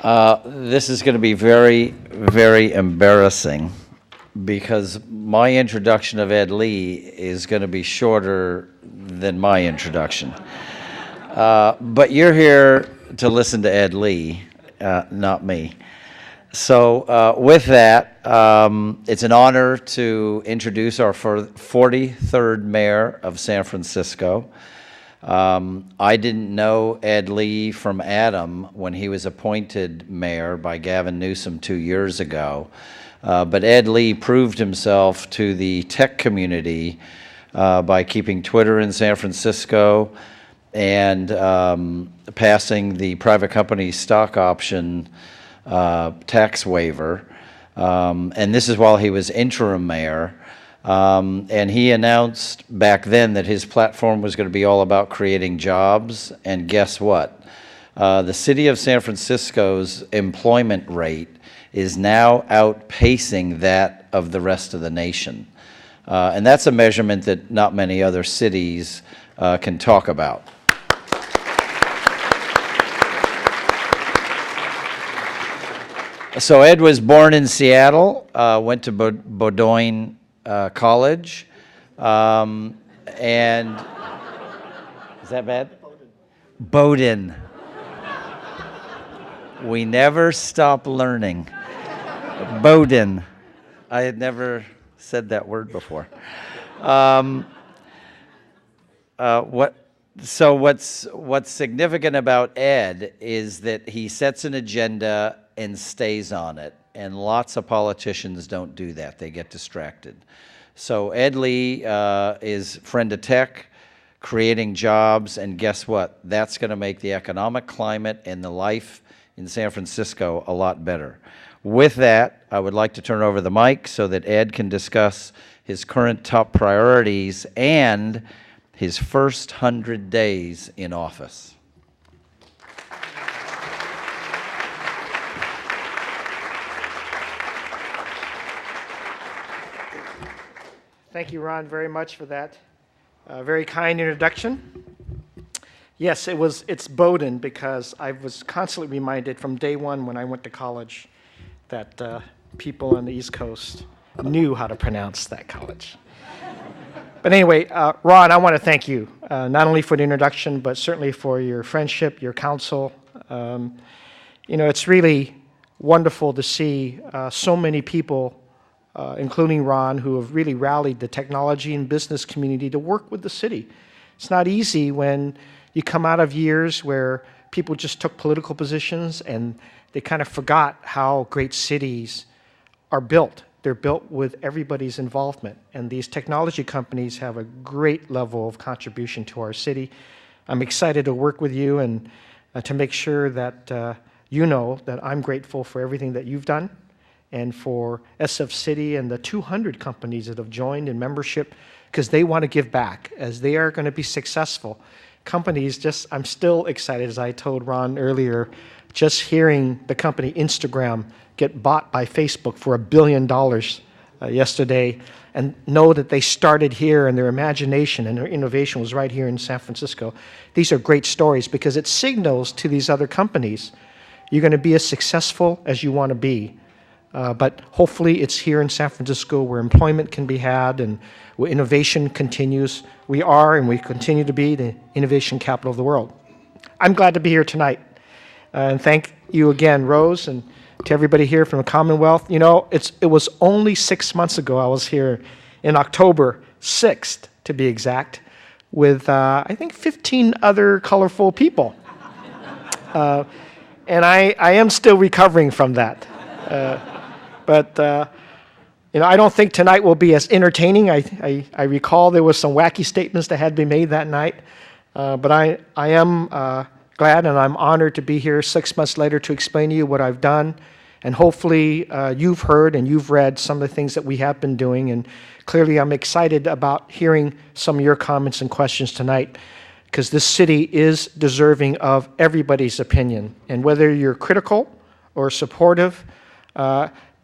This is going to be very, very embarrassing because my introduction of Ed Lee is going to be shorter than my introduction. But you're here to listen to Ed Lee, not me. So with that, it's an honor to introduce our 43rd mayor of San Francisco. I didn't know Ed Lee from Adam when he was appointed mayor by Gavin Newsom 2 years ago. But Ed Lee proved himself to the tech community by keeping Twitter in San Francisco and passing the private company stock option tax waiver. And this is while he was interim mayor. And he announced back then that his platform was going to be all about creating jobs. And guess what? The city of San Francisco's employment rate is now outpacing that of the rest of the nation. And that's a measurement that not many other cities can talk about. So Ed was born in Seattle, went to Bowdoin College, and is that bad? Bowdoin. We never stop learning. Bowdoin. I had never said that word before. What's significant about Ed is that he sets an agenda and stays on it. And lots of politicians don't do that. They get distracted. So Ed Lee is friend of tech, creating jobs, and guess what? That's going to make the economic climate and the life in San Francisco a lot better. With that, I would like to turn over the mic so that Ed can discuss his current top priorities and his first 100 days in office. Thank you, Ron, very much for that very kind introduction. Yes, it's Bowdoin because I was constantly reminded from day one when I went to college that people on the East Coast knew how to pronounce that college. But anyway, Ron, I want to thank you, not only for the introduction, but certainly for your friendship, your counsel. It's really wonderful to see so many people including Ron, who have really rallied the technology and business community to work with the city. It's not easy when you come out of years where people just took political positions and they kind of forgot how great cities are built. They're built with everybody's involvement, and these technology companies have a great level of contribution to our city. I'm excited to work with you and to make sure that you know that I'm grateful for everything that you've done, and for SF City and the 200 companies that have joined in membership, because they want to give back as they are going to be successful. Companies I'm still excited, as I told Ron earlier, just hearing the company Instagram get bought by Facebook for $1 billion yesterday, and know that they started here and their imagination and their innovation was right here in San Francisco. These are great stories because it signals to these other companies, you're going to be as successful as you want to be. But hopefully it's here in San Francisco where employment can be had and where innovation continues. We are and we continue to be the innovation capital of the world. I'm glad to be here tonight. And thank you again, Rose, and to everybody here from the Commonwealth. It was only 6 months ago I was here in October 6th, to be exact, with, I think, 15 other colorful people. And I am still recovering from that. But I don't think tonight will be as entertaining. I recall there was some wacky statements that had been made that night. But I am glad and I'm honored to be here 6 months later to explain to you what I've done. And hopefully you've heard and you've read some of the things that we have been doing. And clearly I'm excited about hearing some of your comments and questions tonight, because this city is deserving of everybody's opinion. And whether you're critical or supportive,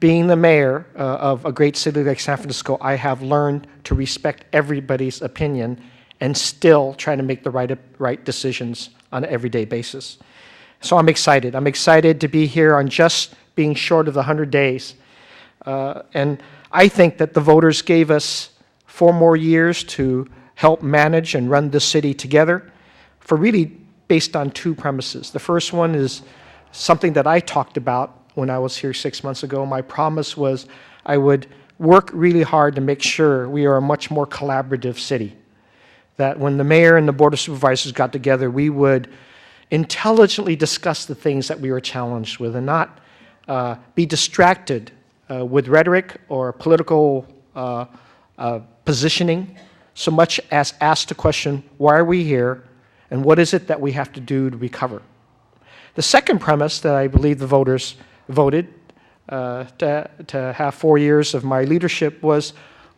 being the mayor of a great city like San Francisco, I have learned to respect everybody's opinion and still try to make the right decisions on an everyday basis. So I'm excited. I'm excited to be here on just being short of the 100 days. And I think that the voters gave us 4 more years to help manage and run this city together for really based on 2 premises. The first one is something that I talked about when I was here 6 months ago. My promise was I would work really hard to make sure we are a much more collaborative city. That when the mayor and the board of supervisors got together, we would intelligently discuss the things that we were challenged with and not be distracted with rhetoric or political positioning, so much as ask the question, why are we here, and what is it that we have to do to recover? The second premise that I believe the voters voted to have 4 years of my leadership was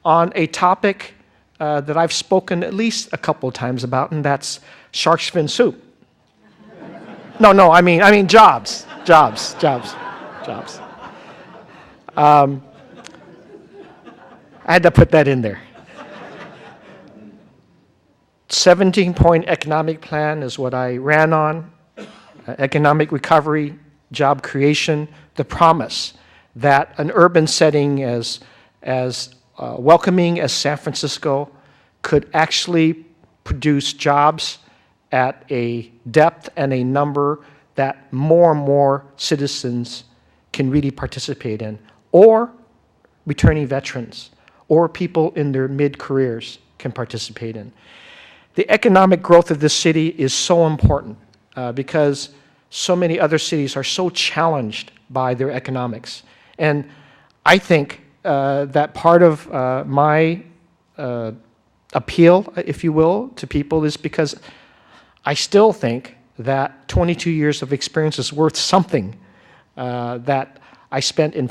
on a topic that I've spoken at least a couple of times about, and that's shark's fin soup. No, I mean jobs. I had to put that in there. 17-point economic plan is what I ran on. Economic recovery, job creation, the promise that an urban setting as welcoming as San Francisco could actually produce jobs at a depth and a number that more and more citizens can really participate in, or returning veterans, or people in their mid-careers can participate in. The economic growth of this city is so important because so many other cities are so challenged by their economics. And I think that part of my appeal, if you will, to people is because I still think that 22 years of experience is worth something that I spent in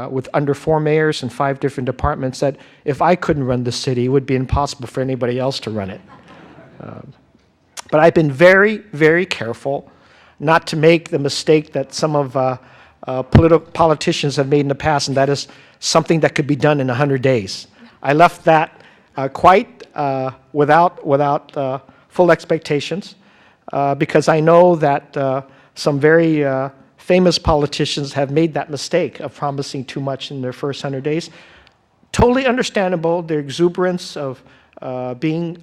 with under 4 mayors and 5 different departments, that if I couldn't run the city, it would be impossible for anybody else to run it. But I've been very, very careful not to make the mistake that some of politicians have made in the past, and that is something that could be done in 100 days. I left that quite without full expectations because I know that some very famous politicians have made that mistake of promising too much in their first 100 days. Totally understandable, their exuberance of being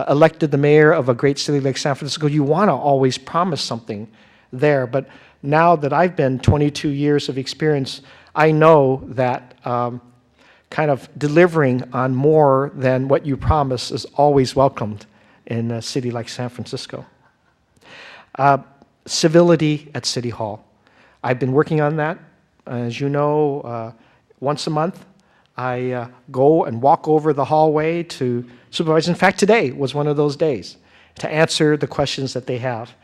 elected the mayor of a great city like San Francisco. You want to always promise something there, but now that I've been 22 years of experience, I know that kind of delivering on more than what you promise is always welcomed in a city like San Francisco. Civility at City Hall. I've been working on that. As you know, once a month, I go and walk over the hallway to supervise. In fact, today was one of those days to answer the questions that they have.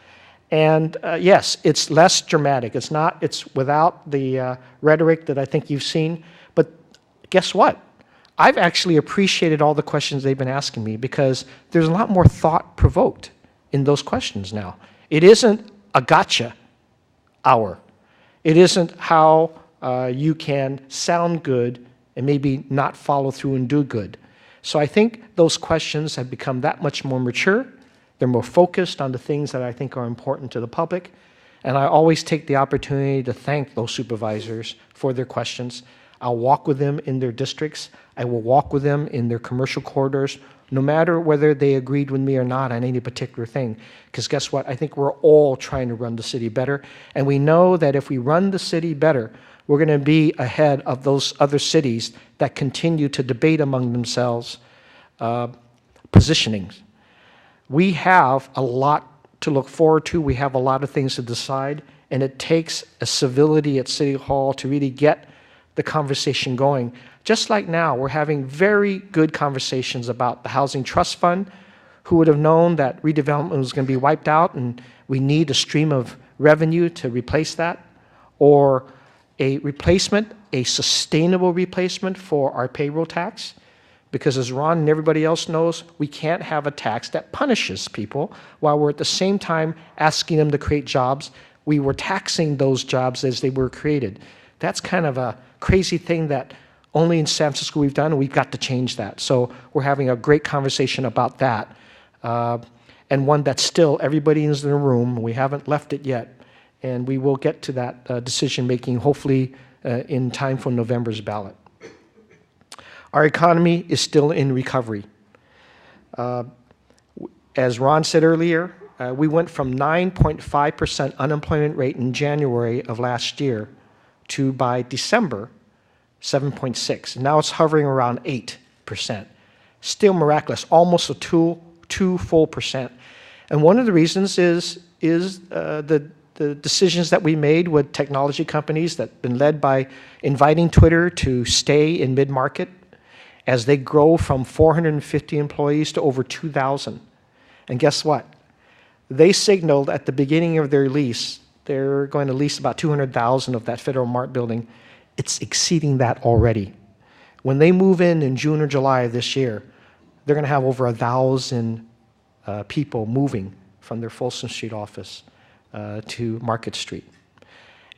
And yes, it's less dramatic. It's without the rhetoric that I think you've seen. But guess what? I've actually appreciated all the questions they've been asking me because there's a lot more thought provoked in those questions now. It isn't a gotcha hour. It isn't how you can sound good and maybe not follow through and do good. So I think those questions have become that much more mature. They're more focused on the things that I think are important to the public. And I always take the opportunity to thank those supervisors for their questions. I'll walk with them in their districts. I will walk with them in their commercial corridors, no matter whether they agreed with me or not on any particular thing. Because guess what? I think we're all trying to run the city better. And we know that if we run the city better, we're going to be ahead of those other cities that continue to debate among themselves positionings. We have a lot to look forward to. We have a lot of things to decide. And it takes a civility at City Hall to really get the conversation going. Just like now, we're having very good conversations about the Housing Trust Fund. Who would have known that redevelopment was going to be wiped out and we need a stream of revenue to replace that? Or a replacement, a sustainable replacement for our payroll tax? Because as Ron and everybody else knows, we can't have a tax that punishes people while we're at the same time asking them to create jobs. We were taxing those jobs as they were created. That's kind of a crazy thing that only in San Francisco we've done, and we've got to change that. So we're having a great conversation about that. and one that still everybody is in the room. We haven't left it yet, and we will get to that decision-making hopefully in time for November's ballot. Our economy is still in recovery. As Ron said earlier, we went from 9.5% unemployment rate in January of last year to, by December, 7.6. Now it's hovering around 8%. Still miraculous, almost a two full percent. And one of the reasons is the decisions that we made with technology companies that have been led by inviting Twitter to stay in mid-market as they grow from 450 employees to over 2,000. And guess what? They signaled at the beginning of their lease, they're going to lease about 200,000 of that Federal Mart building. It's exceeding that already. When they move in June or July of this year, they're going to have over 1,000 people moving from their Folsom Street office to Market Street.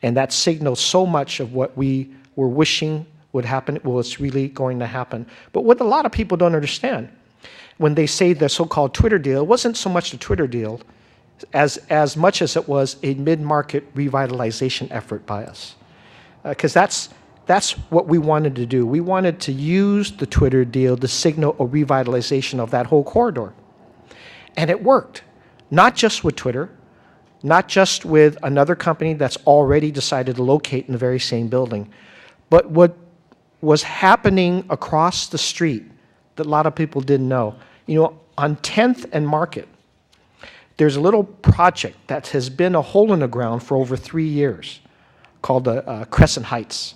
And that signals so much of what we were wishing would happen. Well, it's really going to happen. But what a lot of people don't understand, when they say the so-called Twitter deal, it wasn't so much the Twitter deal as much as it was a mid-market revitalization effort by us. Because that's what we wanted to do. We wanted to use the Twitter deal to signal a revitalization of that whole corridor. And it worked. Not just with Twitter, not just with another company that's already decided to locate in the very same building, but what was happening across the street that a lot of people didn't know. You know, on 10th and Market, there's a little project that has been a hole in the ground for over 3 years called Crescent Heights.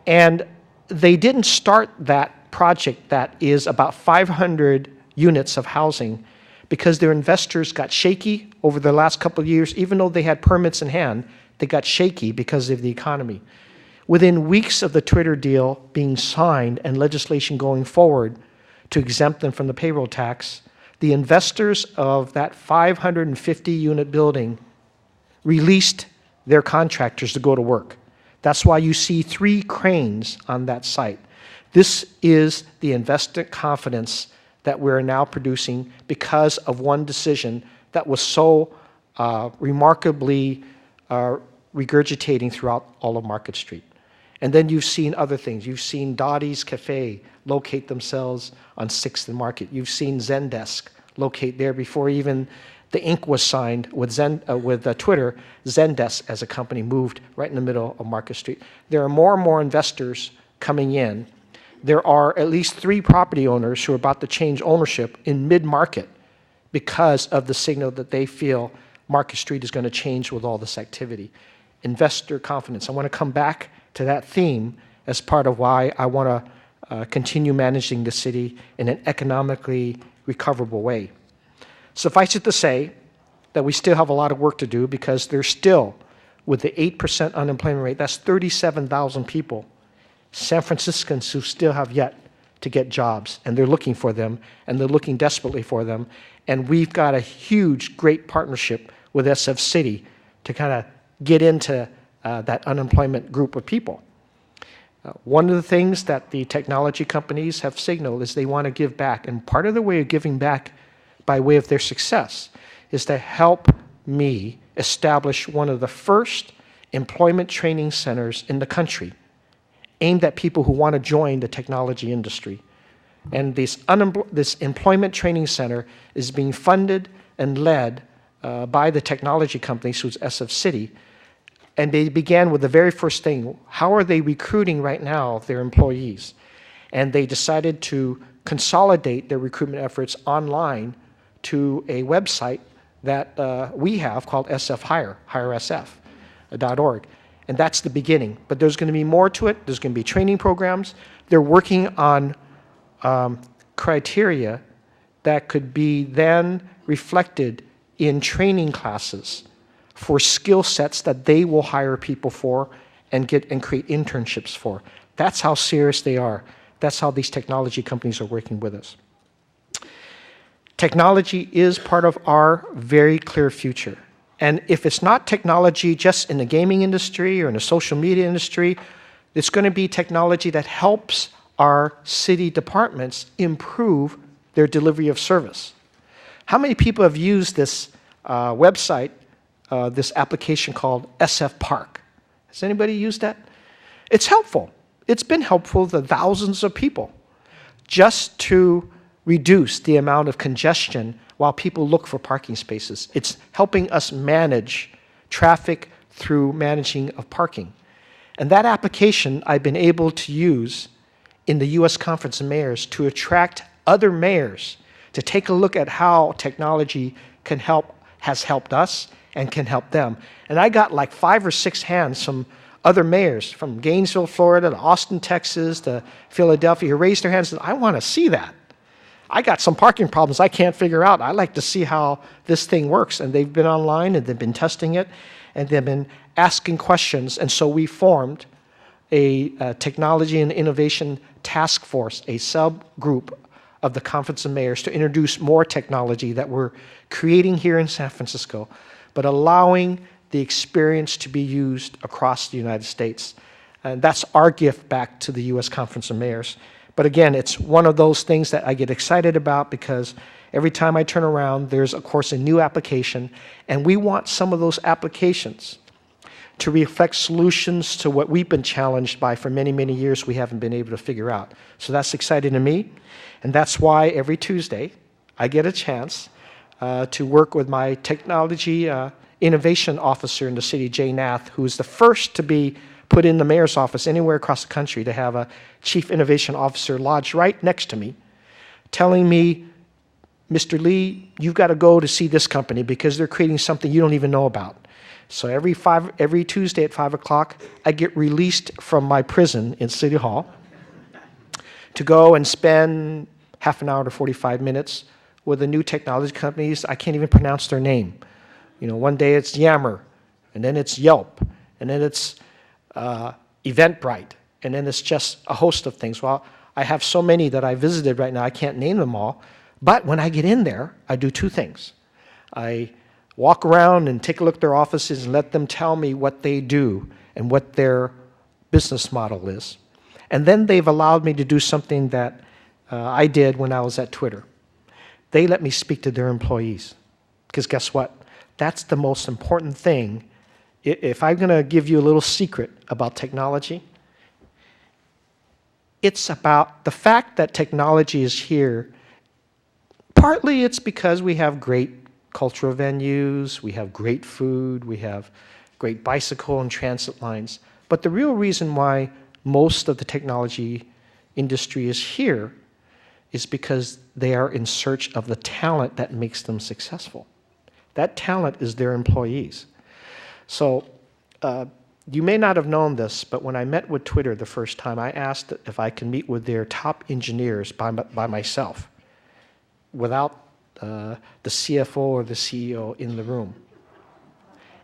And they didn't start that project that is about 500 units of housing because their investors got shaky over the last couple of years. Even though they had permits in hand, they got shaky because of the economy. Within weeks of the Twitter deal being signed and legislation going forward to exempt them from the payroll tax, the investors of that 550-unit building released their contractors to go to work. That's why you see 3 cranes on that site. This is the investor confidence that we're now producing because of one decision that was so remarkably regurgitating throughout all of Market Street. And then you've seen other things. You've seen Dottie's Cafe locate themselves on 6th and Market. You've seen Zendesk locate there before even the ink was signed with Twitter. Zendesk as a company moved right in the middle of Market Street. There are more and more investors coming in. There are at least 3 property owners who are about to change ownership in mid-market because of the signal that they feel Market Street is going to change with all this activity. Investor confidence. I want to come back to that theme as part of why I want to continue managing the city in an economically recoverable way. Suffice it to say that we still have a lot of work to do because there's still, with the 8% unemployment rate, that's 37,000 people, San Franciscans who still have yet to get jobs, and they're looking for them, and they're looking desperately for them. And we've got a huge, great partnership with SF City to kind of get into that unemployment group of people. One of the things that the technology companies have signaled is they want to give back, and part of the way of giving back by way of their success is to help me establish one of the first employment training centers in the country aimed at people who want to join the technology industry. And this employment training center is being funded and led by the technology companies, who's SF City. And they began with the very first thing: how are they recruiting right now their employees? And they decided to consolidate their recruitment efforts online to a website that we have called SF Hire, hiresf.org. And that's the beginning. But there's going to be more to it. There's going to be training programs. They're working on criteria that could be then reflected in training classes for skill sets that they will hire people for and create internships for. That's how serious they are. That's how these technology companies are working with us. Technology is part of our very clear future. And if it's not technology just in the gaming industry or in the social media industry, it's going to be technology that helps our city departments improve their delivery of service. How many people have used this website, this application called SF Park? Has anybody used that? It's helpful. It's been helpful to thousands of people just to reduce the amount of congestion while people look for parking spaces. It's helping us manage traffic through managing of parking. And that application I've been able to use in the U.S. Conference of Mayors to attract other mayors to take a look at how technology has helped us and can help them. And I got like 5 or 6 hands from other mayors, from Gainesville, Florida, to Austin, Texas, to Philadelphia, who raised their hands and said, I want to see that. I got some parking problems I can't figure out. I'd like to see how this thing works. And they've been online, and they've been testing it, and they've been asking questions. And so we formed a technology and innovation task force, a subgroup of the Conference of Mayors, to introduce more technology that we're creating here in San Francisco, but allowing the experience to be used across the United States. And that's our gift back to the U.S. Conference of Mayors. But again, it's one of those things that I get excited about, because every time I turn around, there's, of course, a new application, and we want some of those applications to reflect solutions to what we've been challenged by for many, many years we haven't been able to figure out. So that's exciting to me, and that's why every Tuesday I get a chance to work with my technology innovation officer in the city, Jay Nath, who is the first to be put in the mayor's office anywhere across the country, to have a chief innovation officer lodged right next to me, telling me, Mr. Lee, you've got to go to see this company because they're creating something you don't even know about. So every Tuesday at 5 o'clock, I get released from my prison in City Hall to go and spend half an hour to 45 minutes with the new technology companies. I can't even pronounce their name. You know, one day it's Yammer, and then it's Yelp, and then it's Eventbrite, and then it's just a host of things. Well, I have so many that I visited right now, I can't name them all. But when I get in there, I do 2 things. I walk around and take a look at their offices and let them tell me what they do and what their business model is. And then they've allowed me to do something that I did when I was at Twitter. They let me speak to their employees. Because guess what? That's the most important thing. If I'm going to give you a little secret about technology, it's about the fact that technology is here. Partly it's because we have great cultural venues, we have great food, we have great bicycle and transit lines. But the real reason why most of the technology industry is here is because they are in search of the talent that makes them successful. That talent is their employees. So you may not have known this, but when I met with Twitter the first time, I asked if I could meet with their top engineers by myself, without the CFO or the CEO in the room.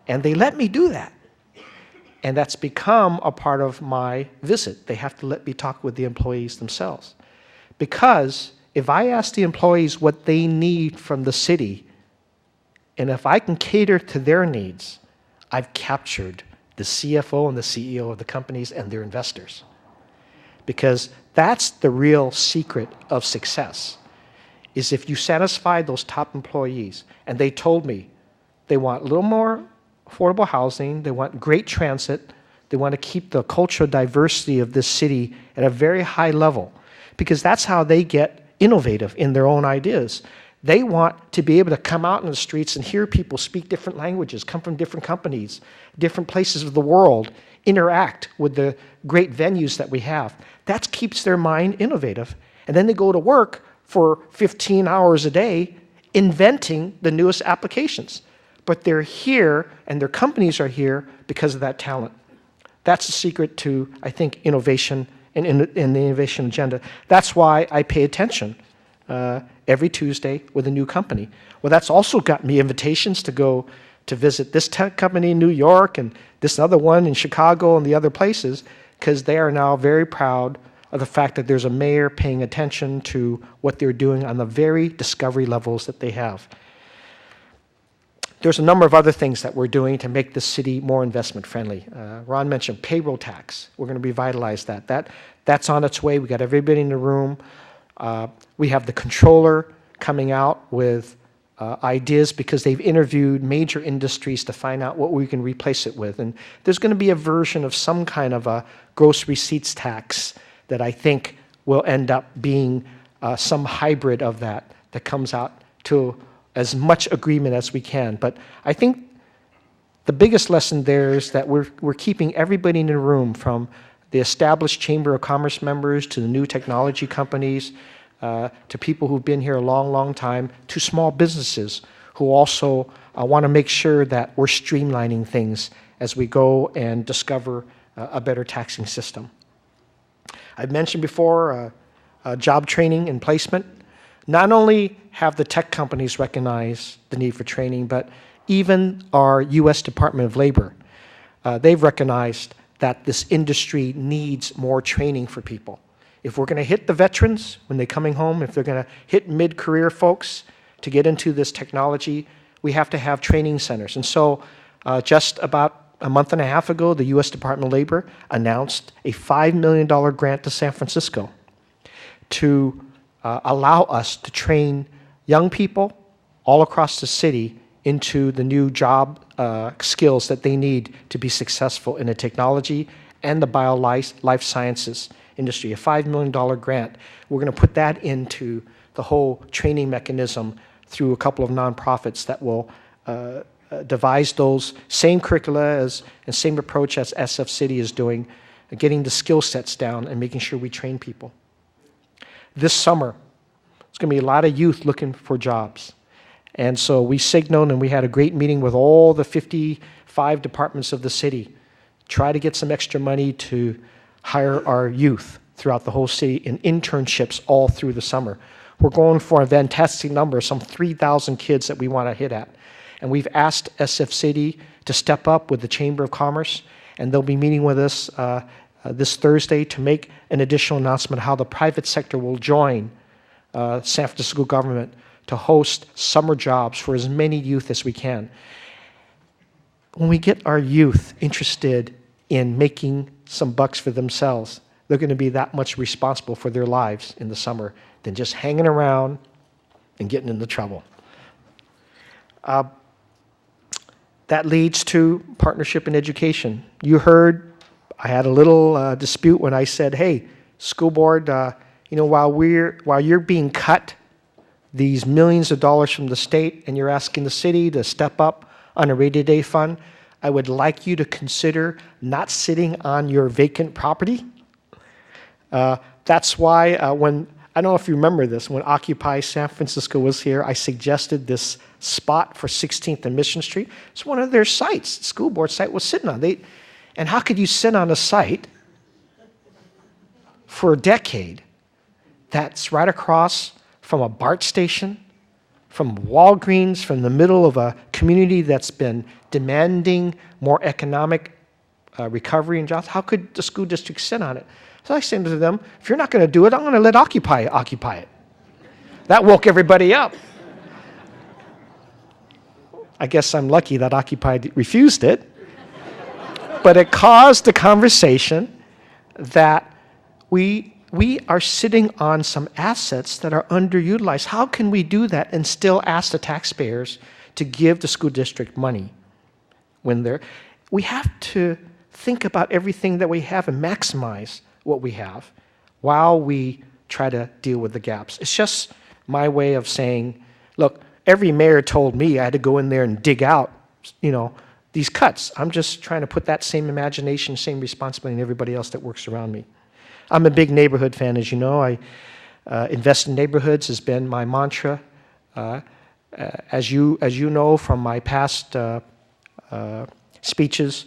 And they let me do that. And that's become a part of my visit. They have to let me talk with the employees themselves. Because if I ask the employees what they need from the city, and if I can cater to their needs, I've captured the CFO and the CEO of the companies and their investors. Because that's the real secret of success, is if you satisfy those top employees. And they told me they want a little more affordable housing, they want great transit, they want to keep the cultural diversity of this city at a very high level, because that's how they get innovative in their own ideas. They want to be able to come out in the streets and hear people speak different languages, come from different companies, different places of the world, interact with the great venues that we have. That keeps their mind innovative. And then they go to work for 15 hours a day inventing the newest applications. But they're here, and their companies are here because of that talent. That's the secret to, I think, innovation and the innovation agenda. That's why I pay attention every Tuesday with a new company. Well, that's also got me invitations to go to visit this tech company in New York and this other one in Chicago and the other places, because they are now very proud of the fact that there's a mayor paying attention to what they're doing on the very discovery levels that they have. There's a number of other things that we're doing to make the city more investment friendly. Ron mentioned payroll tax. We're going to revitalize that. That's on its way. We got everybody in the room. We have the controller coming out with ideas because they've interviewed major industries to find out what we can replace it with. And there's going to be a version of some kind of a gross receipts tax that I think will end up being some hybrid of that comes out to as much agreement as we can. But I think the biggest lesson there is that we're keeping everybody in the room, from the established Chamber of Commerce members to the new technology companies, to people who've been here a long, long time, to small businesses who also want to make sure that we're streamlining things as we go and discover a better taxing system. I've mentioned before job training and placement. Not only have the tech companies recognized the need for training, but even our U.S. Department of Labor, they've recognized that this industry needs more training for people. If we're going to hit the veterans when they're coming home, if they're going to hit mid-career folks to get into this technology, we have to have training centers. And so just about a month and a half ago, the U.S. Department of Labor announced a $5 million grant to San Francisco to allow us to train young people all across the city into the new job skills that they need to be successful in the technology and the life sciences industry. A $5 million grant. We're going to put that into the whole training mechanism through a couple of nonprofits that will devise those same curricula and same approach as SF City is doing, getting the skill sets down and making sure we train people. This summer, there's going to be a lot of youth looking for jobs. And so we signaled, and we had a great meeting with all the 55 departments of the city, try to get some extra money to hire our youth throughout the whole city in internships all through the summer. We're going for a fantastic number, some 3,000 kids that we want to hit at. And we've asked SF City to step up with the Chamber of Commerce, and they'll be meeting with us this Thursday to make an additional announcement how the private sector will join San Francisco government to host summer jobs for as many youth as we can. When we get our youth interested in making some bucks for themselves, they're going to be that much responsible for their lives in the summer than just hanging around and getting into trouble. That leads to partnership in education. You heard I had a little dispute when I said, hey, school board, while you're being cut these millions of dollars from the state and you're asking the city to step up on a rainy day fund, I would like you to consider not sitting on your vacant property. That's why I don't know if you remember this, when Occupy San Francisco was here, I suggested this spot for 16th and Mission Street. It's one of their sites, the school board site was sitting on. And how could you sit on a site for a decade that's right across from a BART station, from Walgreens, from the middle of a community that's been demanding more economic recovery and jobs? How could the school district sit on it? So I said to them, if you're not going to do it, I'm going to let Occupy it. That woke everybody up. I guess I'm lucky that Occupy refused it. But it caused the conversation that we are sitting on some assets that are underutilized. How can we do that and still ask the taxpayers to give the school district money when they're... We have to think about everything that we have and maximize what we have while we try to deal with the gaps. It's just my way of saying, look, every mayor told me I had to go in there and dig out, these cuts. I'm just trying to put that same imagination, same responsibility in everybody else that works around me. I'm a big neighborhood fan, as you know. I invest in neighborhoods has been my mantra. As you know from my past speeches,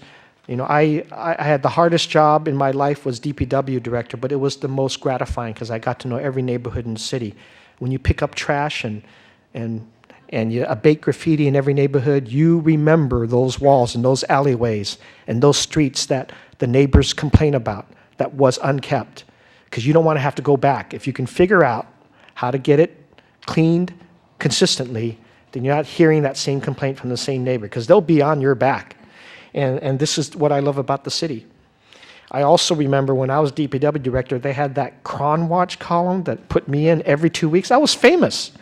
I had the hardest job in my life was DPW director, but it was the most gratifying because I got to know every neighborhood in the city. When you pick up trash and you abate graffiti in every neighborhood, you remember those walls and those alleyways and those streets that the neighbors complain about that was unkept, because you don't want to have to go back. If you can figure out how to get it cleaned consistently, then you're not hearing that same complaint from the same neighbor, because they'll be on your back. And this is what I love about the city. I also remember when I was DPW director, they had that Cron Watch column that put me in every 2 weeks. I was famous.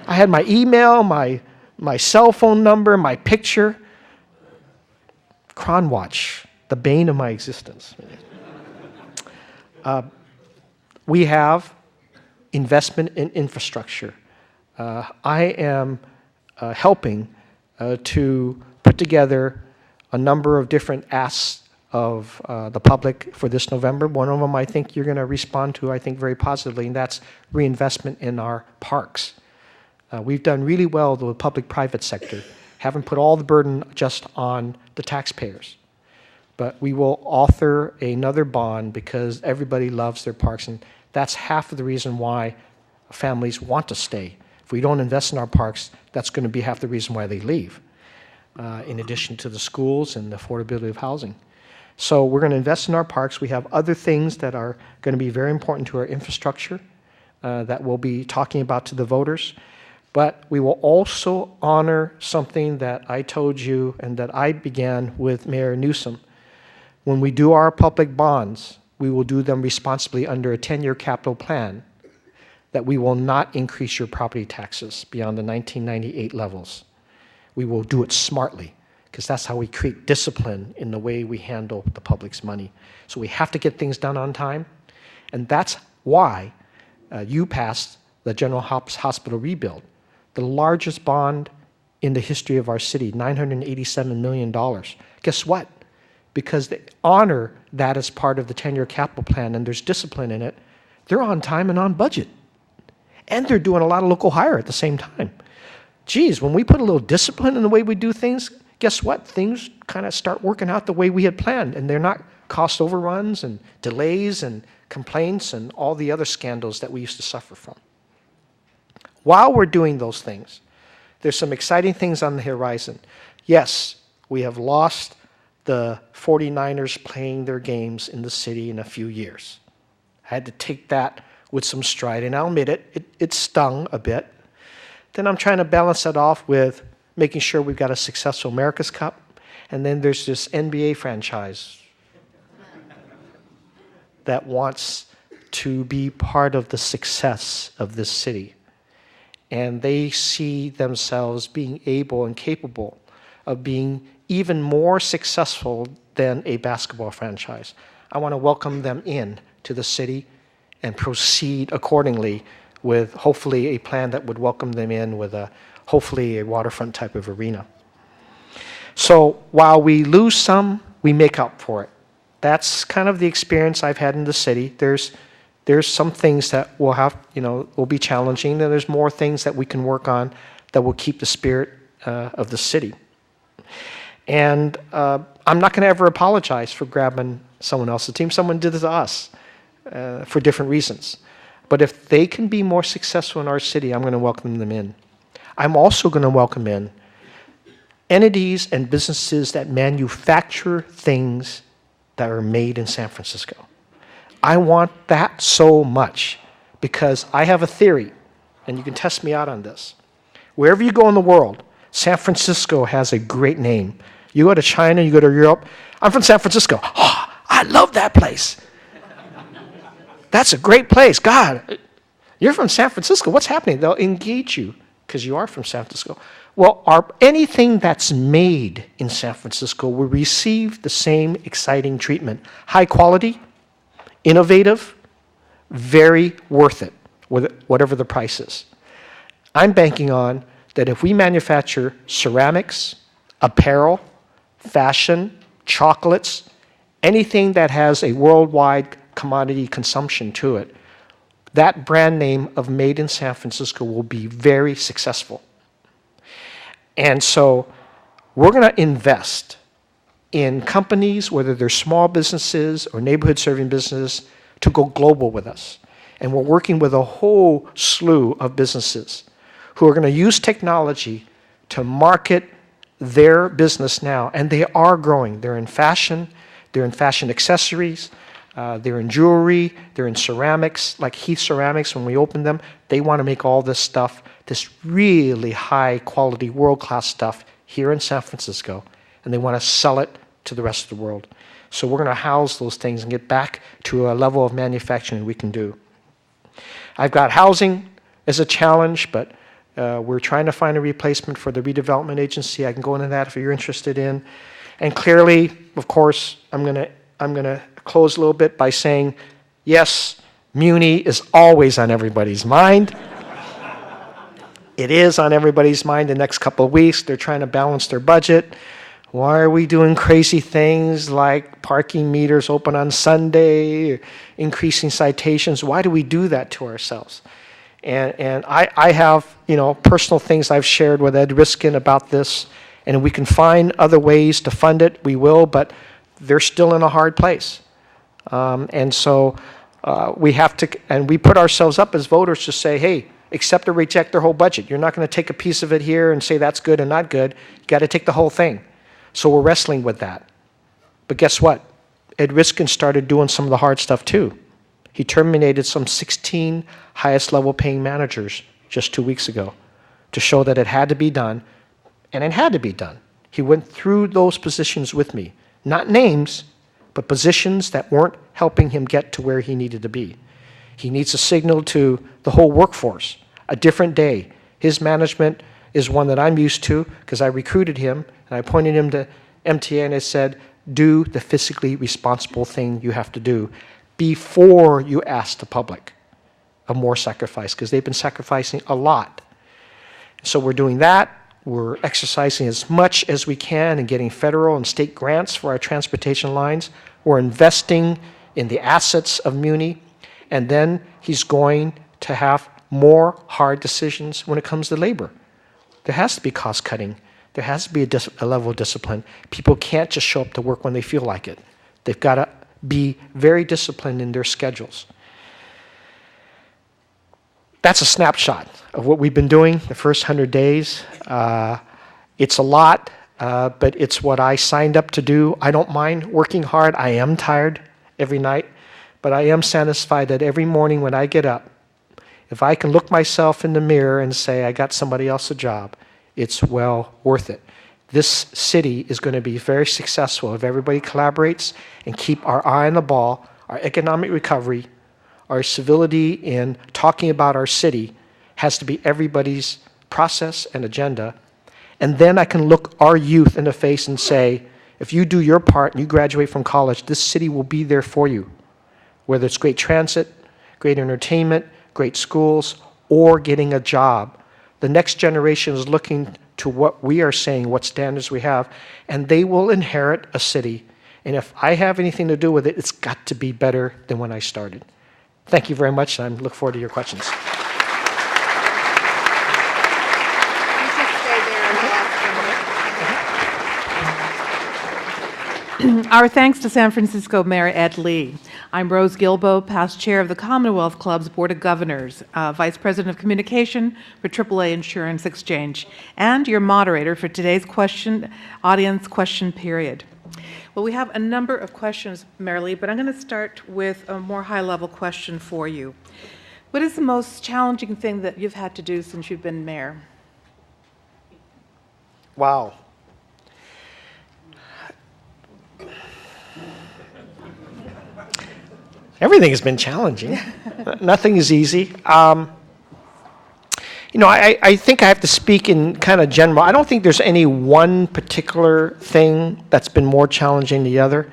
I had my email, my cell phone number, my picture. Cronwatch, the bane of my existence. We have investment in infrastructure. I am helping to put together a number of different asks of the public for this November. One of them I think you're going to respond to, I think, very positively, and that's reinvestment in our parks. We've done really well with the public-private sector, haven't put all the burden just on the taxpayers. But we will author another bond because everybody loves their parks, and that's half of the reason why families want to stay. If we don't invest in our parks, that's going to be half the reason why they leave, in addition to the schools and the affordability of housing. So we're going to invest in our parks. We have other things that are going to be very important to our infrastructure that we'll be talking about to the voters. But we will also honor something that I told you and that I began with Mayor Newsom. When we do our public bonds, we will do them responsibly under a 10-year capital plan, that we will not increase your property taxes beyond the 1998 levels. We will do it smartly, because that's how we create discipline in the way we handle the public's money. So we have to get things done on time, and that's why you passed the General Hospital rebuild, the largest bond in the history of our city, $987 million. Guess what? Because they honor that as part of the 10-year capital plan, and there's discipline in it, they're on time and on budget. And they're doing a lot of local hire at the same time. Geez, when we put a little discipline in the way we do things, guess what? Things kind of start working out the way we had planned, and they're not cost overruns and delays and complaints and all the other scandals that we used to suffer from. While we're doing those things, there's some exciting things on the horizon. Yes, we have lost the 49ers playing their games in the city in a few years. I had to take that with some stride, and I'll admit it stung a bit. Then I'm trying to balance that off with making sure we've got a successful America's Cup, and then there's this NBA franchise that wants to be part of the success of this city. And they see themselves being able and capable of being even more successful than a basketball franchise. I want to welcome them in to the city and proceed accordingly with hopefully a plan that would welcome them in with hopefully a waterfront type of arena. So while we lose some, we make up for it. That's kind of the experience I've had in the city. There's some things that will be challenging, and there's more things that we can work on that will keep the spirit of the city. And I'm not going to ever apologize for grabbing someone else's team. Someone did it to us for different reasons. But if they can be more successful in our city, I'm going to welcome them in. I'm also going to welcome in entities and businesses that manufacture things that are made in San Francisco. I want that so much because I have a theory, and you can test me out on this. Wherever you go in the world, San Francisco has a great name. You go to China, you go to Europe. I'm from San Francisco. Oh, I love that place. That's a great place. God, you're from San Francisco. What's happening? They'll engage you because you are from San Francisco. Well, anything that's made in San Francisco will receive the same exciting treatment. High quality, innovative, very worth it, whatever the price is. I'm banking on that if we manufacture ceramics, apparel, fashion, chocolates, anything that has a worldwide commodity consumption to it, that brand name of Made in San Francisco will be very successful. And so we're going to invest in companies, whether they're small businesses or neighborhood serving businesses, to go global with us. And we're working with a whole slew of businesses who are going to use technology to market their business now. And they are growing. They're in fashion accessories, they're in jewelry, they're in ceramics, like Heath Ceramics. When we open them, they want to make all this stuff, this really high quality, world-class stuff here in San Francisco, and they want to sell it to the rest of the world. So we're going to house those things and get back to a level of manufacturing we can do. I've got housing as a challenge, but We're trying to find a replacement for the redevelopment agency. I can go into that if you're interested in. And clearly, of course, I'm going to close a little bit by saying, yes, Muni is always on everybody's mind. It is on everybody's mind the next couple of weeks. They're trying to balance their budget. Why are we doing crazy things like parking meters open on Sunday, increasing citations? Why do we do that to ourselves? And I have, personal things I've shared with Ed Riskin about this, and if we can find other ways to fund it, we will, but they're still in a hard place. And so we have to, and we put ourselves up as voters to say, hey, accept or reject their whole budget. You're not going to take a piece of it here and say that's good and not good. You got to take the whole thing. So we're wrestling with that. But guess what? Ed Riskin started doing some of the hard stuff too. He terminated some 16 highest level paying managers just 2 weeks ago to show that it had to be done, and it had to be done. He went through those positions with me. Not names, but positions that weren't helping him get to where he needed to be. He needs a signal to the whole workforce, a different day. His management is one that I'm used to because I recruited him and I pointed him to MTA and I said, do the fiscally responsible thing you have to do before you ask the public of more sacrifice, because they've been sacrificing a lot. So we're doing that. We're exercising as much as we can and getting federal and state grants for our transportation lines. We're investing in the assets of Muni. And then he's going to have more hard decisions when it comes to labor. There has to be cost cutting. There has to be a level of discipline. People can't just show up to work when they feel like it. They've got to be very disciplined in their schedules. That's a snapshot of what we've been doing the first 100 days. It's a lot, but it's what I signed up to do. I don't mind working hard. I am tired every night, but I am satisfied that every morning when I get up, if I can look myself in the mirror and say I got somebody else a job, it's well worth it. This city is going to be very successful if everybody collaborates and keep our eye on the ball, our economic recovery, our civility in talking about our city has to be everybody's process and agenda. And then I can look our youth in the face and say, if you do your part and you graduate from college, this city will be there for you. Whether it's great transit, great entertainment, great schools, or getting a job. The next generation is looking to what we are saying, what standards we have, and they will inherit a city. And if I have anything to do with it, it's got to be better than when I started. Thank you very much, and I look forward to your questions. You should stay there and ask them. Our thanks to San Francisco Mayor Ed Lee. I'm Rose Gilbo, past chair of the Commonwealth Club's Board of Governors, Vice President of Communication for AAA Insurance Exchange, and your moderator for today's audience question period. Well, we have a number of questions, Mayor Lee, but I'm going to start with a more high-level question for you. What is the most challenging thing that you've had to do since you've been mayor? Wow. Everything has been challenging. Nothing is easy. I think I have to speak in kind of general. I don't think there's any one particular thing that's been more challenging than the other.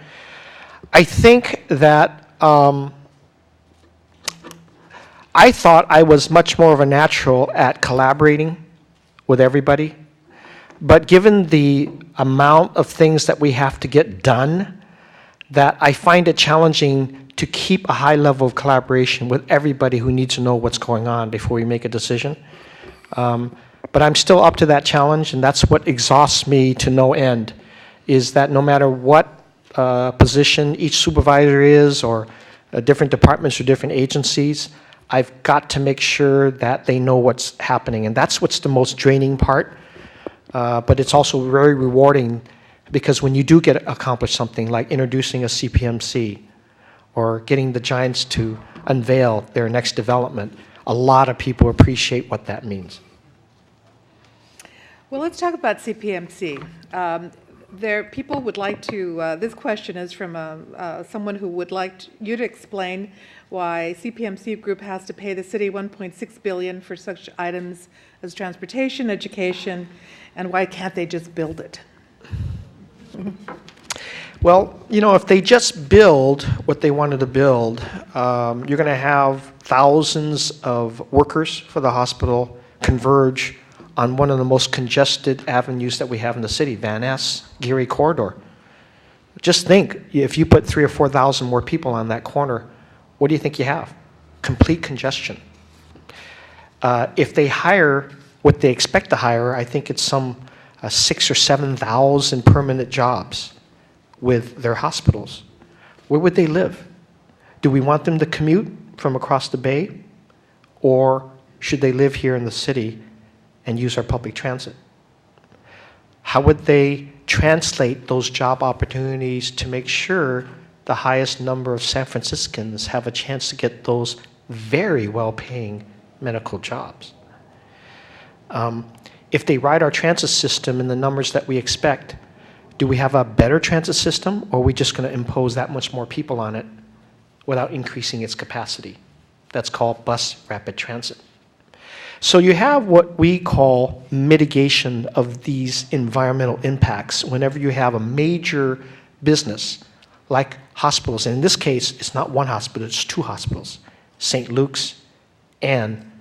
I think that I thought I was much more of a natural at collaborating with everybody. But given the amount of things that we have to get done, that I find it challenging to keep a high level of collaboration with everybody who needs to know what's going on before we make a decision. But I'm still up to that challenge, and that's what exhausts me to no end, is that no matter what position each supervisor is, or different departments or different agencies, I've got to make sure that they know what's happening. And that's what's the most draining part. But it's also very rewarding, because when you do accomplish something like introducing a CPMC or getting the Giants to unveil their next development, a lot of people appreciate what that means. Well, let's talk about CPMC. People would like to, this question is from someone who would like you to explain why CPMC Group has to pay the city $1.6 billion for such items as transportation, education, and why can't they just build it? Well, if they just build what they wanted to build, you're going to have thousands of workers for the hospital converge on one of the most congested avenues that we have in the city, Van Ness, Geary Corridor. Just think, if you put 3,000 or 4,000 more people on that corner, what do you think you have? Complete congestion. If they hire what they expect to hire, I think it's some 6,000 or 7,000 permanent jobs with their hospitals. Where would they live? Do we want them to commute from across the bay? Or should they live here in the city and use our public transit? How would they translate those job opportunities to make sure the highest number of San Franciscans have a chance to get those very well-paying medical jobs? If they ride our transit system in the numbers that we expect, do we have a better transit system, or are we just going to impose that much more people on it without increasing its capacity? That's called bus rapid transit. So you have what we call mitigation of these environmental impacts whenever you have a major business like hospitals. And in this case, it's not one hospital, it's two hospitals, St. Luke's and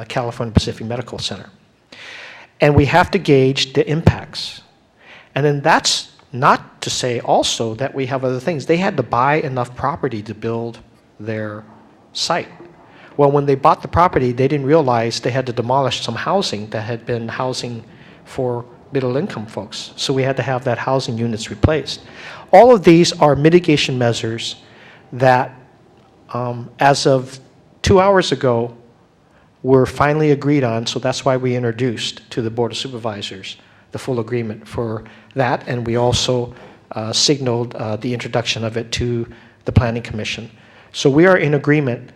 California Pacific Medical Center. And we have to gauge the impacts. And then that's not to say also that we have other things. They had to buy enough property to build their site. Well, when they bought the property, they didn't realize they had to demolish some housing that had been housing for middle-income folks. So we had to have that housing units replaced. All of these are mitigation measures that, as of 2 hours ago, were finally agreed on. So that's why we introduced to the Board of Supervisors the full agreement for that, and we also signaled the introduction of it to the Planning Commission. So we are in agreement,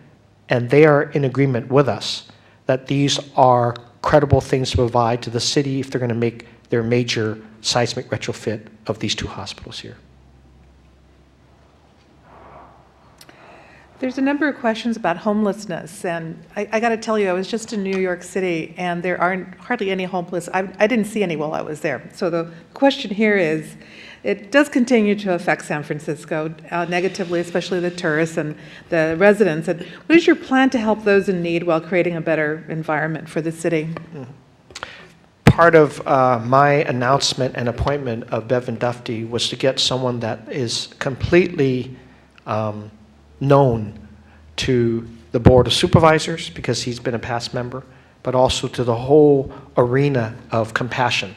and they are in agreement with us, that these are credible things to provide to the city if they're going to make their major seismic retrofit of these two hospitals here. There's a number of questions about homelessness, and I got to tell you, I was just in New York City, and there aren't hardly any homeless. I didn't see any while I was there. So the question here is, it does continue to affect San Francisco negatively, especially the tourists and the residents. And what is your plan to help those in need while creating a better environment for the city? Part of my announcement and appointment of Bevan Dufty was to get someone that is completely known to the Board of Supervisors, because he's been a past member, but also to the whole arena of compassion.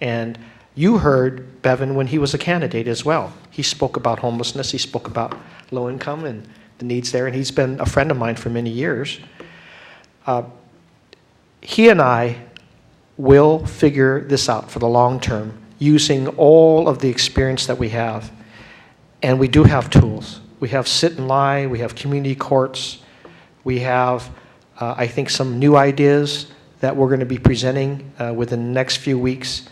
And you heard Bevan when he was a candidate as well. He spoke about homelessness, he spoke about low income and the needs there, and he's been a friend of mine for many years. He and I will figure this out for the long term using all of the experience that we have. And we do have tools. We have sit and lie, we have community courts, we have, I think, some new ideas that we're going to be presenting within the next few weeks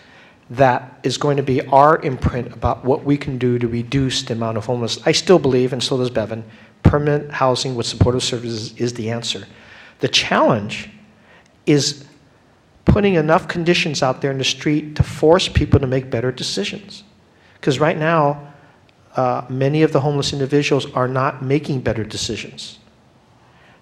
that is going to be our imprint about what we can do to reduce the amount of homeless. I still believe, and so does Bevan, permanent housing with supportive services is the answer. The challenge is putting enough conditions out there in the street to force people to make better decisions. Because right now, many of the homeless individuals are not making better decisions.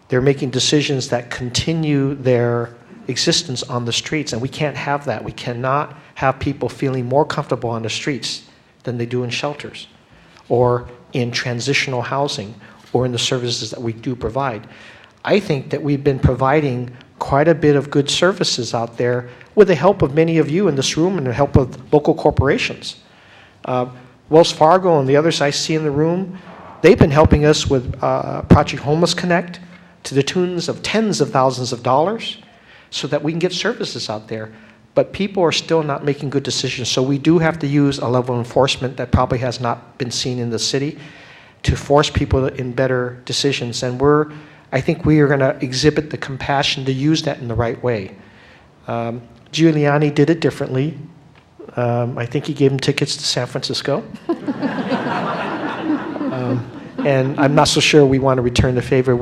They're making decisions that continue their existence on the streets, and we can't have that. We cannot have people feeling more comfortable on the streets than they do in shelters or in transitional housing or in the services that we do provide. I think that we've been providing quite a bit of good services out there with the help of many of you in this room and the help of local corporations. Wells Fargo and the others I see in the room, they've been helping us with Project Homeless Connect to the tunes of tens of thousands of dollars so that we can get services out there. But people are still not making good decisions, so we do have to use a level of enforcement that probably has not been seen in the city to force people in better decisions. And I think we are going to exhibit the compassion to use that in the right way. Giuliani did it differently. I think he gave him tickets to San Francisco. And I'm not so sure we want to return the favor.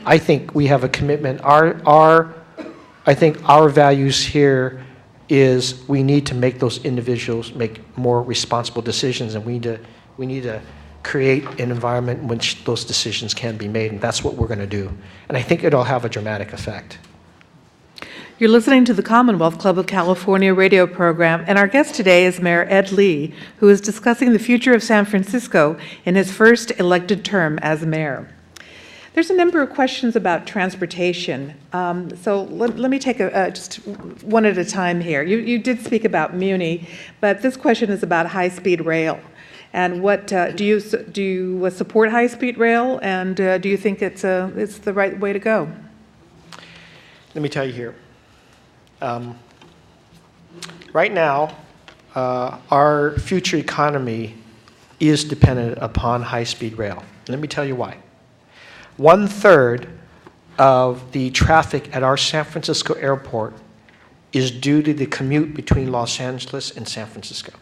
I think we have a commitment. I think our values here is we need to make those individuals make more responsible decisions, and we need to create an environment in which those decisions can be made, and that's what we're going to do. And I think it'll have a dramatic effect. You're listening to the Commonwealth Club of California radio program, and our guest today is Mayor Ed Lee, who is discussing the future of San Francisco in his first elected term as mayor. There's a number of questions about transportation, so let me take just one at a time here. You did speak about Muni, but this question is about high-speed rail. And what do you support high-speed rail, and do you think it's the right way to go? Let me tell you here. Right now, our future economy is dependent upon high-speed rail. Let me tell you why. 1/3 of the traffic at our San Francisco airport is due to the commute between Los Angeles and San Francisco.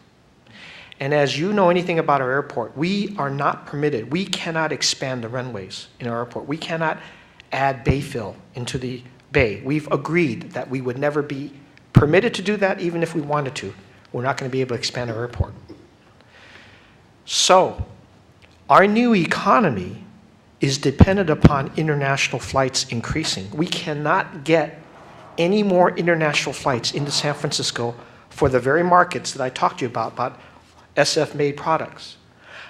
And as you know anything about our airport, we are not permitted. We cannot expand the runways in our airport. We cannot add bay fill into the bay. We've agreed that we would never be permitted to do that, even if we wanted to. We're not going to be able to expand our airport. So, our new economy is dependent upon international flights increasing. We cannot get any more international flights into San Francisco for the very markets that I talked to you about SF-made products,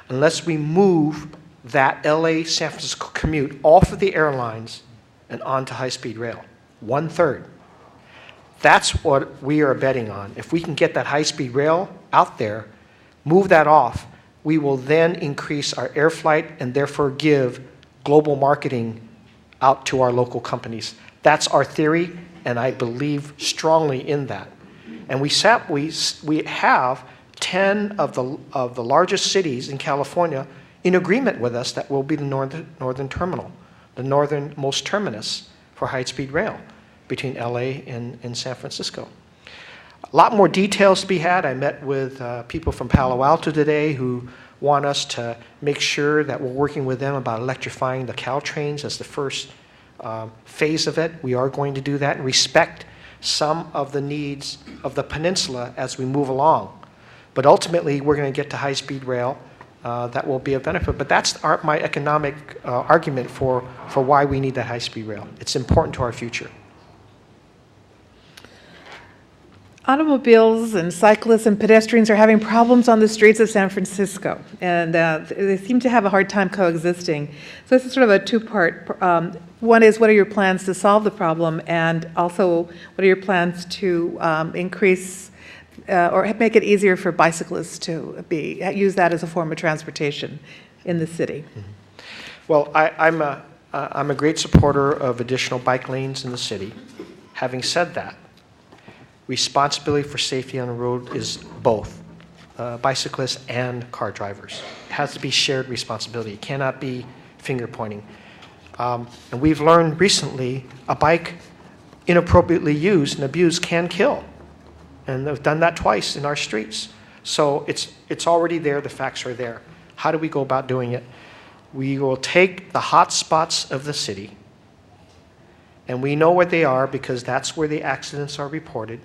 unless we move that LA-San Francisco commute off of the airlines and onto high-speed rail. 1/3. That's what we are betting on. If we can get that high-speed rail out there, move that off, we will then increase our air flight and therefore give global marketing out to our local companies. That's our theory, and I believe strongly in that. And we have 10 of the largest cities in California in agreement with us that will be the northern terminal, the northernmost terminus for high-speed rail between LA and San Francisco. A lot more details to be had. I met with people from Palo Alto today who want us to make sure that we're working with them about electrifying the Caltrains as the first phase of it. We are going to do that and respect some of the needs of the peninsula as we move along. But ultimately, we're going to get to high-speed rail that will be a benefit. But that's my economic argument for why we need that high-speed rail. It's important to our future. Automobiles and cyclists and pedestrians are having problems on the streets of San Francisco, and they seem to have a hard time coexisting. So this is sort of a two-part. One is, what are your plans to solve the problem, and also, what are your plans to increase or make it easier for bicyclists to use that as a form of transportation in the city? Mm-hmm. Well, I'm a great supporter of additional bike lanes in the city. Having said that, responsibility for safety on the road is both bicyclists and car drivers. It has to be shared responsibility. It cannot be finger pointing. And we've learned recently a bike inappropriately used and abused can kill. And they've done that twice in our streets. So it's already there. The facts are there. How do we go about doing it? We will take the hot spots of the city, and we know what they are because that's where the accidents are reported.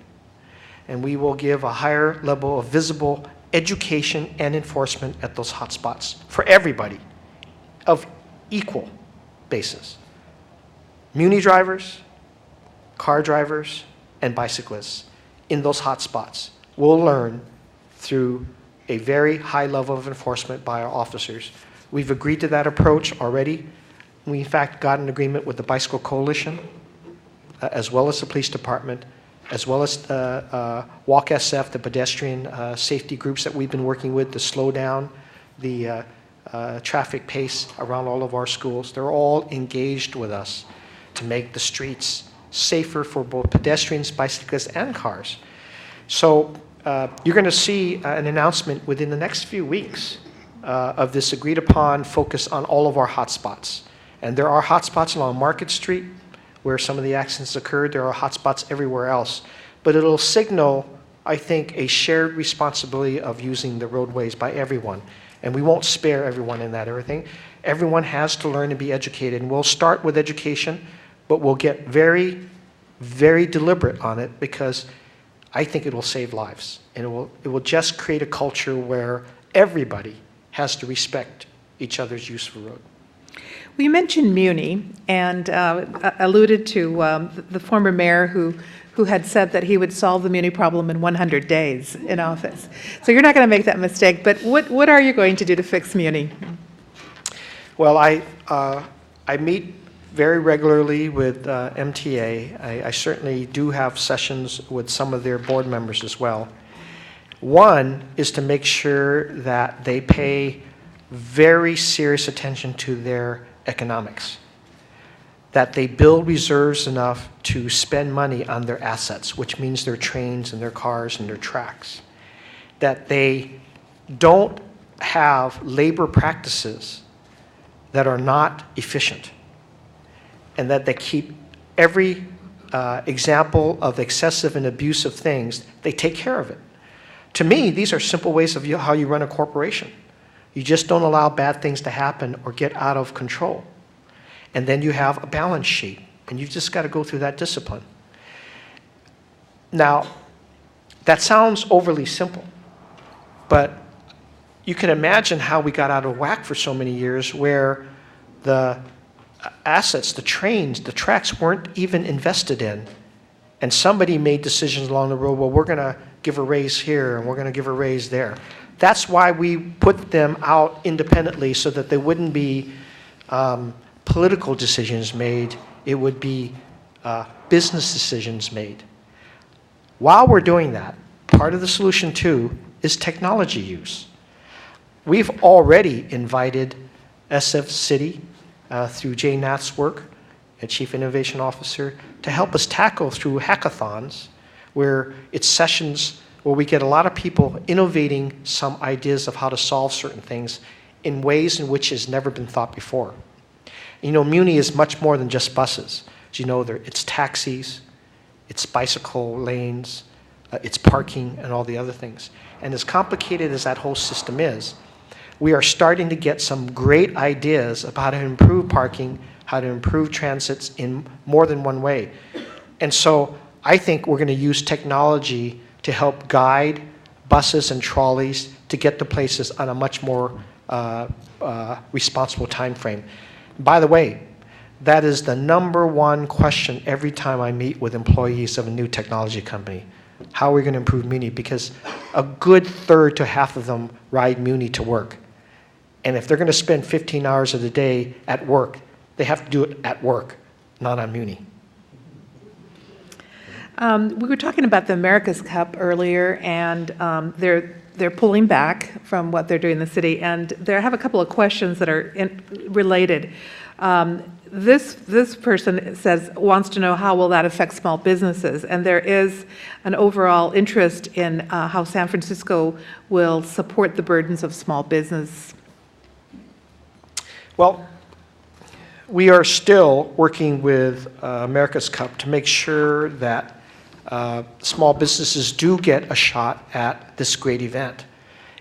And we will give a higher level of visible education and enforcement at those hotspots for everybody of equal basis. Muni drivers, car drivers, and bicyclists in those hotspots will learn through a very high level of enforcement by our officers. We've agreed to that approach already. We, in fact, got an agreement with the Bicycle Coalition, as well as the police department, as well as Walk SF, the pedestrian safety groups that we've been working with to slow down the traffic pace around all of our schools. They're all engaged with us to make the streets safer for both pedestrians, bicyclists, and cars. So you're going to see an announcement within the next few weeks of this agreed upon focus on all of our hotspots. And there are hotspots along Market Street where some of the accidents occurred. There are hotspots everywhere else. But it'll signal I think, a shared responsibility of using the roadways by everyone. And we won't spare everyone in that everything. Everyone has to learn and be educated. And we'll start with education, but we'll get very, very deliberate on it because I think it will save lives. And it will just create a culture where everybody has to respect each other's use of the road. Well, you mentioned Muni and alluded to the former mayor who had said that he would solve the Muni problem in 100 days in office. So you're not going to make that mistake, but what are you going to do to fix Muni? Well, I meet very regularly with MTA. I certainly do have sessions with some of their board members as well. One is to make sure that they pay very serious attention to their economics, that they build reserves enough to spend money on their assets, which means their trains and their cars and their tracks, that they don't have labor practices that are not efficient, and that they keep every example of excessive and abusive things, they take care of it. To me, these are simple ways of how you run a corporation. You just don't allow bad things to happen or get out of control. And then you have a balance sheet, and you've just got to go through that discipline. Now, that sounds overly simple, but you can imagine how we got out of whack for so many years where the assets, the trains, the tracks weren't even invested in. And somebody made decisions along the road, well, we're going to give a raise here and we're going to give a raise there. That's why we put them out independently so that there wouldn't be political decisions made. It would be business decisions made. While we're doing that, part of the solution too is technology use. We've already invited SF City through Jay Nath's work, a Chief Innovation Officer, to help us tackle through hackathons, where it's sessions where we get a lot of people innovating some ideas of how to solve certain things in ways in which has never been thought before. You know, Muni is much more than just buses. As you know, it's taxis, it's bicycle lanes, it's parking, and all the other things. And as complicated as that whole system is, we are starting to get some great ideas about how to improve parking, how to improve transits in more than one way. And so I think we're going to use technology to help guide buses and trolleys to get to places on a much more responsible time frame. By the way, that is the #1 question every time I meet with employees of a new technology company. How are we going to improve Muni? Because a good third to half of them ride Muni to work. And if they're going to spend 15 hours of the day at work, they have to do it at work, not on Muni. We were talking about the America's Cup earlier, and they're pulling back from what they're doing in the city, and I have a couple of questions that are related. This person wants to know how will that affect small businesses, and there is an overall interest in how San Francisco will support the burdens of small business. Well, we are still working with America's Cup to make sure that small businesses do get a shot at this great event.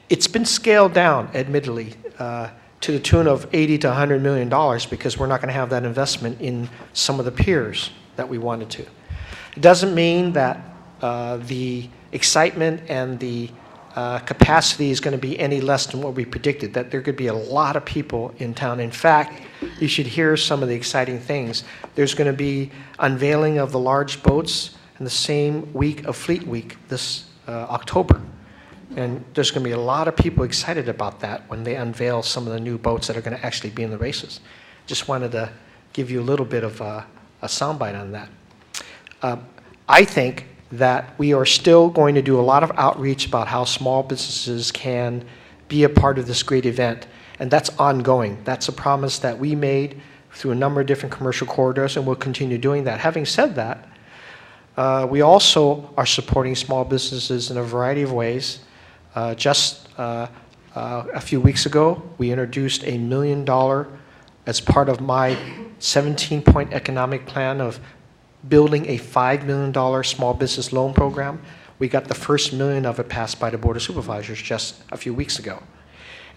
It's been scaled down, admittedly, to the tune of $80 to $100 million because we're not going to have that investment in some of the peers that we wanted to. It doesn't mean that the excitement and the capacity is going to be any less than what we predicted, that there could be a lot of people in town. In fact, you should hear some of the exciting things. There's going to be unveiling of the large boats in the same week of Fleet Week this October. And there's going to be a lot of people excited about that when they unveil some of the new boats that are going to actually be in the races. Just wanted to give you a little bit of a soundbite on that. I think that we are still going to do a lot of outreach about how small businesses can be a part of this great event, and that's ongoing. That's a promise that we made through a number of different commercial corridors, and we'll continue doing that. Having said that, we also are supporting small businesses in a variety of ways. Just a few weeks ago, we introduced $1 million as part of my 17-point economic plan of building a $5 million small business loan program. We got the first $1 million of it passed by the Board of Supervisors just a few weeks ago.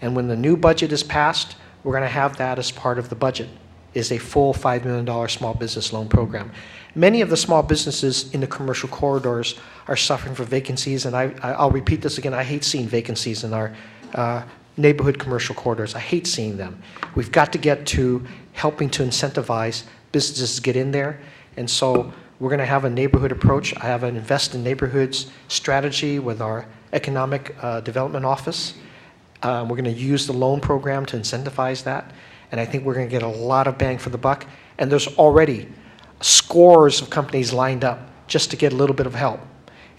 And when the new budget is passed, we're going to have that as part of the budget, is a full $5 million small business loan program. Many of the small businesses in the commercial corridors are suffering from vacancies, and I'll repeat this again, I hate seeing vacancies in our neighborhood commercial corridors. I hate seeing them. We've got to get to helping to incentivize businesses to get in there, and so we're going to have a neighborhood approach. I have an Invest in Neighborhoods strategy with our Economic Development Office. We're going to use the loan program to incentivize that, and I think we're going to get a lot of bang for the buck, and there's already scores of companies lined up just to get a little bit of help.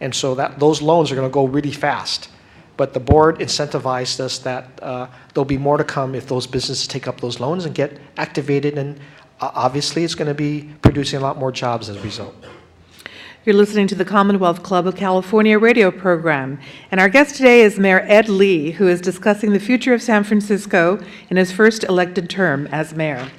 And so those loans are going to go really fast. But the board incentivized us that there'll be more to come if those businesses take up those loans and get activated, and obviously it's going to be producing a lot more jobs as a result. You're listening to the Commonwealth Club of California radio program, and our guest today is Mayor Ed Lee, who is discussing the future of San Francisco in his first elected term as mayor.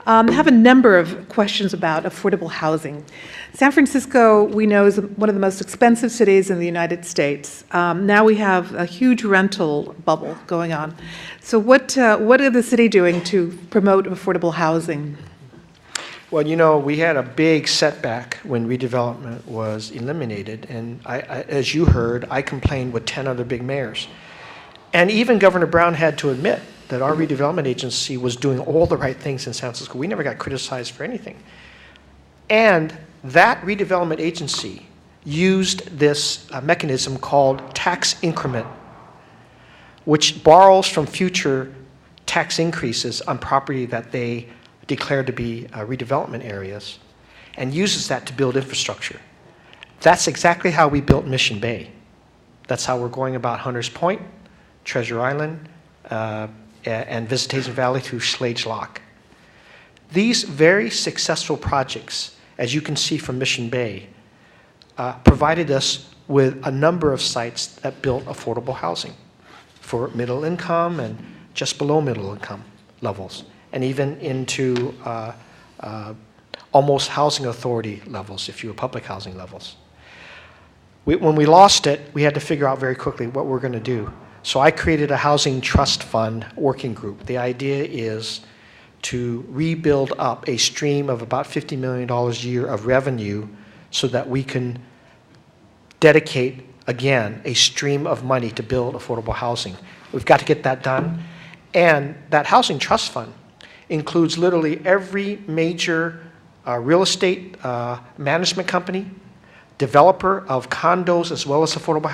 I have a number of questions about affordable housing. San Francisco, we know, is one of the most expensive cities in the United States. Now we have a huge rental bubble going on. So what are the city doing to promote affordable housing? Well, you know, we had a big setback when redevelopment was eliminated, and as you heard, I complained with 10 other big mayors. And even Governor Brown had to admit that our redevelopment agency was doing all the right things in San Francisco. We never got criticized for anything. And that redevelopment agency used this mechanism called tax increment, which borrows from future tax increases on property that they declare to be redevelopment areas and uses that to build infrastructure. That's exactly how we built Mission Bay. That's how we're going about Hunters Point, Treasure Island, and Visitation Valley through Slade Lock. These very successful projects, as you can see from Mission Bay, provided us with a number of sites that built affordable housing for middle income and just below middle income levels, and even into almost housing authority levels, if you were public housing levels. When we lost it, we had to figure out very quickly what we're going to do. So I created a housing trust fund working group. The idea is to rebuild up a stream of about $50 million a year of revenue so that we can dedicate, again, a stream of money to build affordable housing. We've got to get that done. And that housing trust fund includes literally every major real estate management company, developer of condos as well as affordable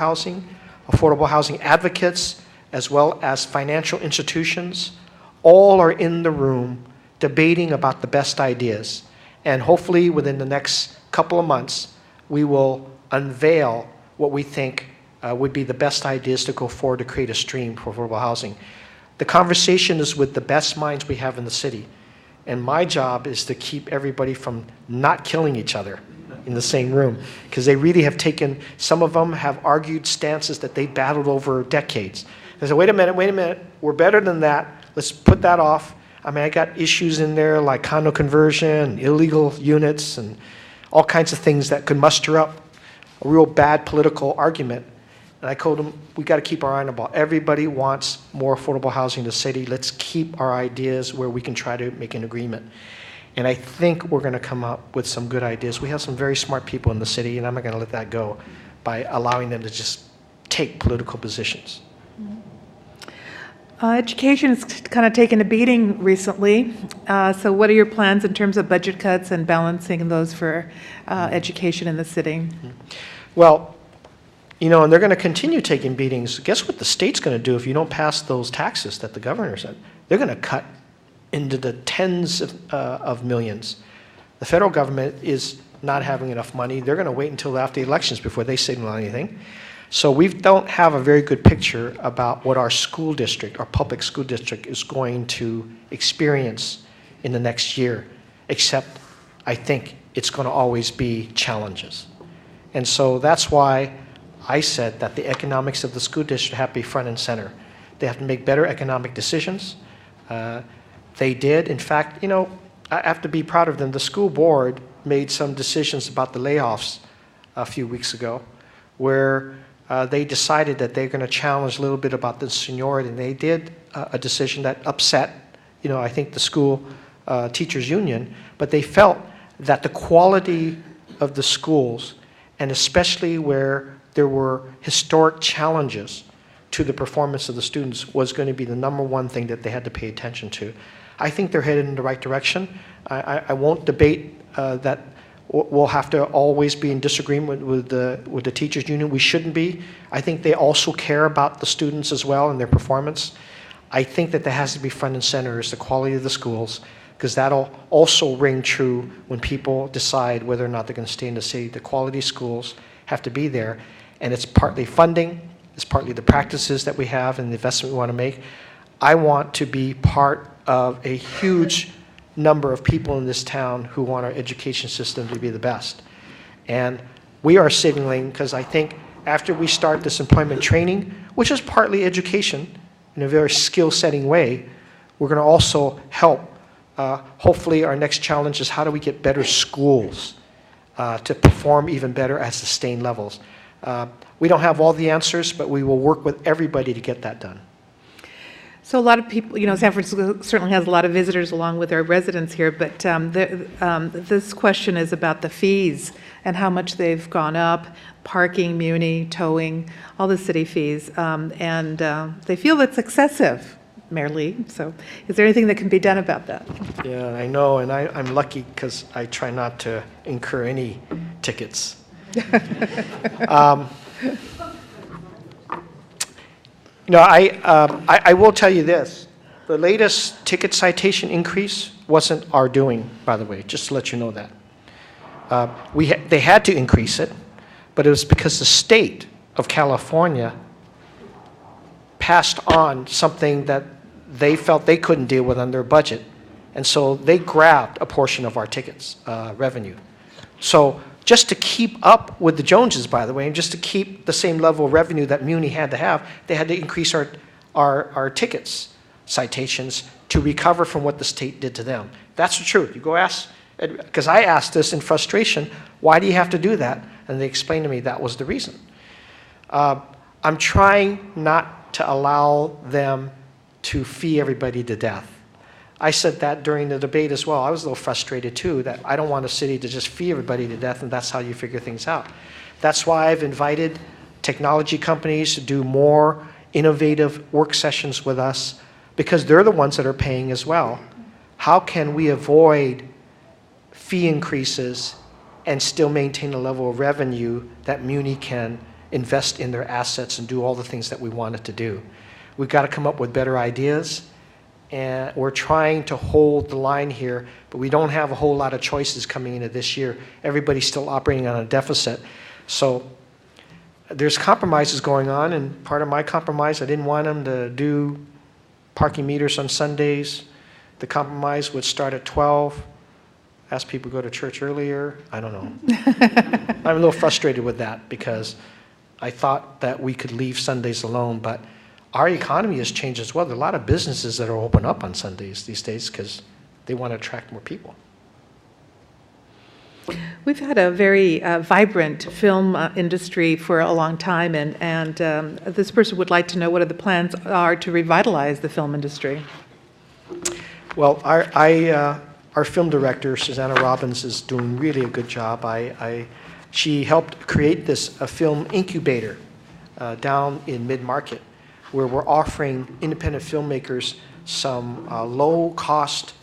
housing advocates, as well as financial institutions. All are in the room debating about the best ideas. And hopefully within the next couple of months, we will unveil what we think would be the best ideas to go forward to create a stream for affordable housing. The conversation is with the best minds we have in the city. And my job is to keep everybody from not killing each other in the same room, because they really have taken, some of them have argued stances that they battled over decades. They said, wait a minute, we're better than that. Let's put that off. I mean, I got issues in there like condo conversion, illegal units, and all kinds of things that could muster up a real bad political argument. And I told them, we got to keep our eye on the ball. Everybody wants more affordable housing in the city. Let's keep our ideas where we can try to make an agreement. And I think we're going to come up with some good ideas. We have some very smart people in the city, and I'm not going to let that go by allowing them to just take political positions. Education has kind of taken a beating recently. So what are your plans in terms of budget cuts and balancing those for education in the city? Well, you know, and they're going to continue taking beatings. Guess what the state's going to do if you don't pass those taxes that the governor said? They're going to cut into the tens of millions. The federal government is not having enough money. They're going to wait until after the elections before they signal anything. So we don't have a very good picture about what our school district, our public school district, is going to experience in the next year, except I think it's going to always be challenges. And so that's why I said that the economics of the school district have to be front and center. They have to make better economic decisions. They did. In fact, you know, I have to be proud of them. The school board made some decisions about the layoffs a few weeks ago, where they decided that they're going to challenge a little bit about the seniority. And they did a decision that upset, I think the school teachers union, but they felt that the quality of the schools, and especially where there were historic challenges to the performance of the students, was going to be the number one thing that they had to pay attention to. I think they're headed in the right direction. I won't debate that we'll have to always be in disagreement with the teachers union. We shouldn't be. I think they also care about the students as well and their performance. I think that has to be front and center is the quality of the schools, because that'll also ring true when people decide whether or not they're going to stay in the city. The quality schools have to be there, and it's partly funding, it's partly the practices that we have and the investment we want to make. I want to be part of a huge number of people in this town who want our education system to be the best. And we are signaling, because I think after we start this employment training, which is partly education in a very skill-setting way, we're going to also help. Hopefully our next challenge is how do we get better schools to perform even better at sustained levels. We don't have all the answers, but we will work with everybody to get that done. So a lot of people, San Francisco certainly has a lot of visitors along with our residents here, but this question is about the fees and how much they've gone up, parking, muni, towing, all the city fees, and they feel it's excessive, Mayor Lee. So is there anything that can be done about that? Yeah, I know, and I'm lucky because I try not to incur any tickets. I will tell you this. The latest ticket citation increase wasn't our doing, by the way, just to let you know that. They had to increase it, but it was because the state of California passed on something that they felt they couldn't deal with on their budget, and so they grabbed a portion of our tickets revenue. So just to keep up with the Joneses, by the way, and just to keep the same level of revenue that Muni had to have, they had to increase our tickets citations to recover from what the state did to them. That's the truth. You go ask, because I asked this in frustration, why do you have to do that? And they explained to me that was the reason. I'm trying not to allow them to fee everybody to death. I said that during the debate as well. I was a little frustrated too, that I don't want a city to just fee everybody to death and that's how you figure things out. That's why I've invited technology companies to do more innovative work sessions with us, because they're the ones that are paying as well. How can we avoid fee increases and still maintain a level of revenue that Muni can invest in their assets and do all the things that we want it to do? We've got to come up with better ideas, and we're trying to hold the line here, but we don't have a whole lot of choices coming into this year. Everybody's still operating on a deficit. So there's compromises going on, and part of my compromise, I didn't want them to do parking meters on Sundays. The compromise would start at 12, ask people to go to church earlier. I don't know. I'm a little frustrated with that because I thought that we could leave Sundays alone, but our economy has changed as well. There are a lot of businesses that are open up on Sundays these days because they want to attract more people. We've had a very vibrant film industry for a long time, and this person would like to know what are the plans are to revitalize the film industry. Well, our film director, Susanna Robbins, is doing really a good job. She helped create this film incubator down in Mid-Market, where we're offering independent filmmakers some low-cost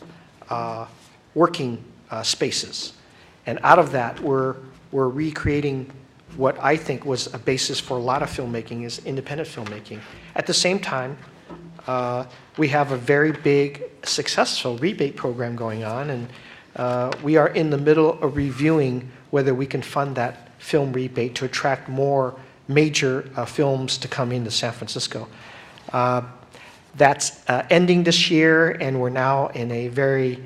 working spaces. And out of that, we're recreating what I think was a basis for a lot of filmmaking, is independent filmmaking. At the same time, we have a very big, successful rebate program going on, and we are in the middle of reviewing whether we can fund that film rebate to attract more major films to come into San Francisco. That's ending this year, and we're now in a very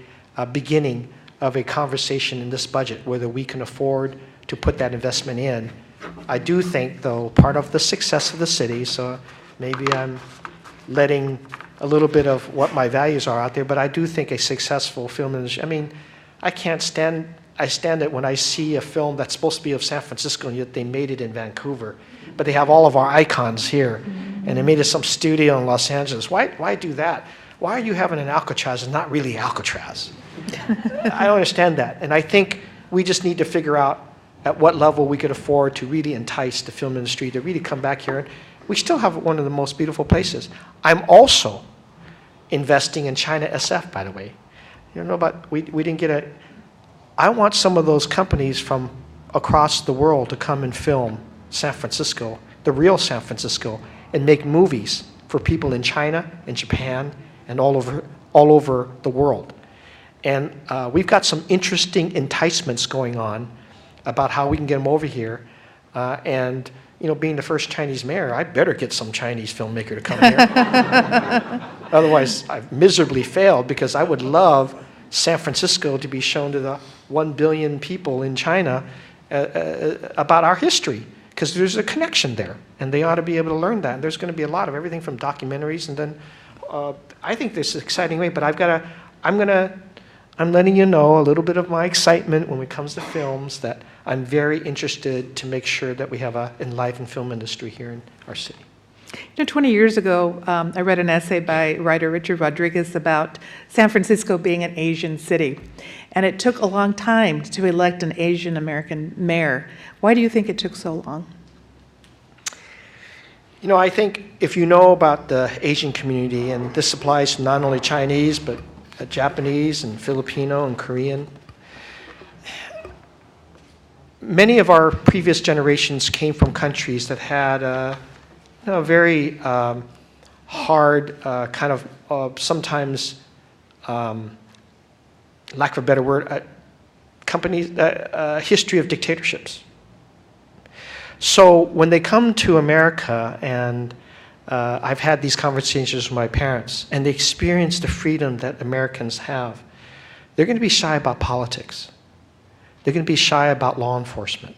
beginning of a conversation in this budget whether we can afford to put that investment in. I do think, though, part of the success of the city, so maybe I'm letting a little bit of what my values are out there, but I do think a successful film industry, I I stand it when I see a film that's supposed to be of San Francisco, and yet they made it in Vancouver. But they have all of our icons here, and they made it some studio in Los Angeles. Why do that? Why are you having an Alcatraz and not really Alcatraz? I don't understand that. And I think we just need to figure out at what level we could afford to really entice the film industry to really come back here. We still have one of the most beautiful places. I'm also investing in China SF, by the way. You know about, we didn't get a, I want some of those companies from across the world to come and film San Francisco, the real San Francisco, and make movies for people in China and Japan and all over the world. And we've got some interesting enticements going on about how we can get them over here. And you know, being the first Chinese mayor, I better get some Chinese filmmaker to come here. Otherwise, I've miserably failed, because I would love San Francisco to be shown to the 1 billion people in China about our history, because there's a connection there, and they ought to be able to learn that. And there's going to be a lot of everything from documentaries, and then I think this is an exciting way. But I'm letting you know a little bit of my excitement when it comes to films, that I'm very interested to make sure that we have an enlivened film industry here in our city. You know, 20 years ago, I read an essay by writer Richard Rodriguez about San Francisco being an Asian city. And it took a long time to elect an Asian American mayor. Why do you think it took so long? You know, I think if you know about the Asian community, and this applies to not only Chinese, but Japanese and Filipino and Korean, many of our previous generations came from countries that had a very hard kind of sometimes, lack of a better word, history of dictatorships. So when they come to America, and I've had these conversations with my parents, and they experience the freedom that Americans have, they're going to be shy about politics. They're going to be shy about law enforcement,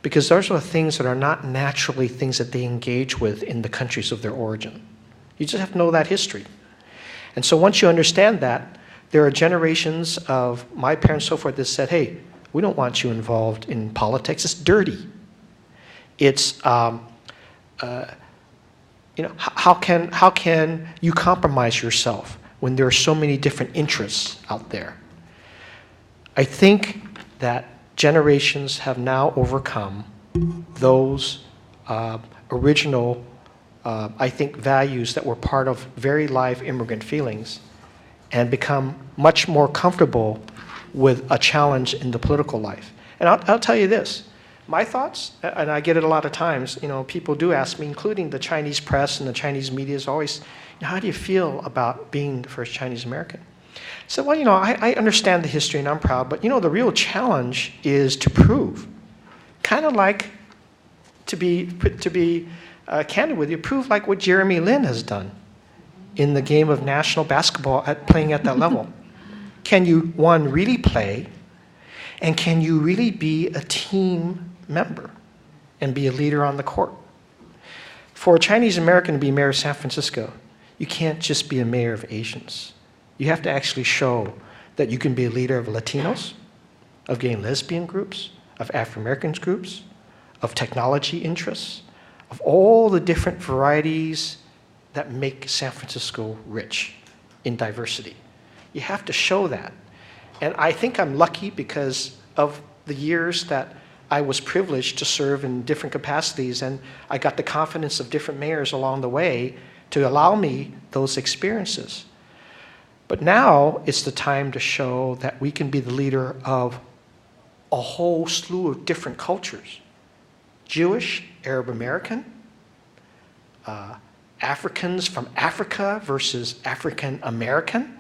because those are things that are not naturally things that they engage with in the countries of their origin. You just have to know that history. And so once you understand that, there are generations of my parents, so forth, that said, hey, we don't want you involved in politics. It's dirty. It's, you know, how can you compromise yourself when there are so many different interests out there? I think that generations have now overcome those original, I think, values that were part of very live immigrant feelings, and become much more comfortable with a challenge in the political life. And I'll tell you this, my thoughts, and I get it a lot of times, you know, people do ask me, including the Chinese press and the Chinese media, is always, you know, how do you feel about being the first Chinese American? So, well, you know, I understand the history and I'm proud, but, you know, the real challenge is to prove, kind of like, to be candid with you, prove like what Jeremy Lin has done in the game of national basketball playing at that level. Can you, one, really play, and can you really be a team member and be a leader on the court? For a Chinese American to be mayor of San Francisco, you can't just be a mayor of Asians. You have to actually show that you can be a leader of Latinos, of gay and lesbian groups, of African Americans groups, of technology interests, of all the different varieties that make San Francisco rich in diversity. You have to show that. And I think I'm lucky because of the years that I was privileged to serve in different capacities, and I got the confidence of different mayors along the way to allow me those experiences. But now it's the time to show that we can be the leader of a whole slew of different cultures. Jewish, Arab American, Africans from Africa versus African American.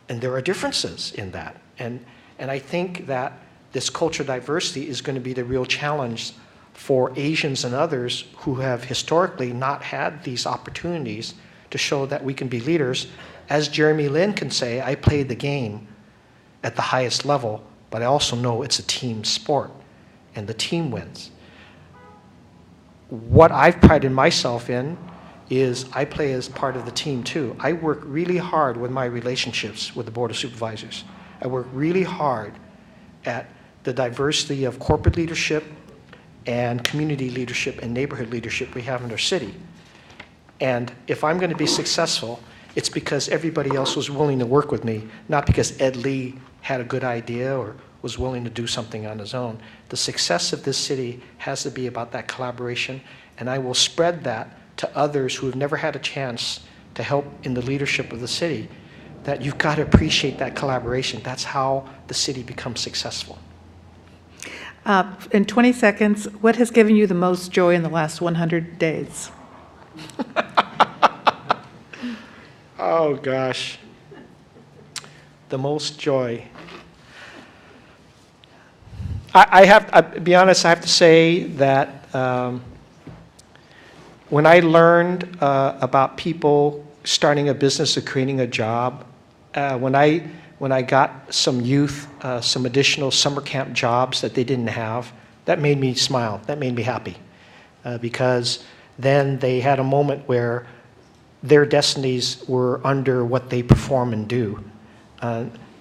And there are differences in that. And I think that this cultural diversity is going to be the real challenge for Asians and others who have historically not had these opportunities to show that we can be leaders. As Jeremy Lin can say, I played the game at the highest level, but I also know it's a team sport, and the team wins. What I've prided myself in is I play as part of the team too. I work really hard with my relationships with the Board of Supervisors. I work really hard at the diversity of corporate leadership and community leadership and neighborhood leadership we have in our city. And if I'm going to be successful, it's because everybody else was willing to work with me, not because Ed Lee had a good idea or was willing to do something on his own. The success of this city has to be about that collaboration, and I will spread that to others who have never had a chance to help in the leadership of the city, that you've got to appreciate that collaboration. That's how the city becomes successful. In 20 seconds, what has given you the most joy in the last 100 days? Oh, gosh. The most joy. I'll be honest, I have to say that when I learned about people starting a business or creating a job, when I got some youth, some additional summer camp jobs that they didn't have, that made me smile. That made me happy. Because then they had a moment where their destinies were under what they perform and do,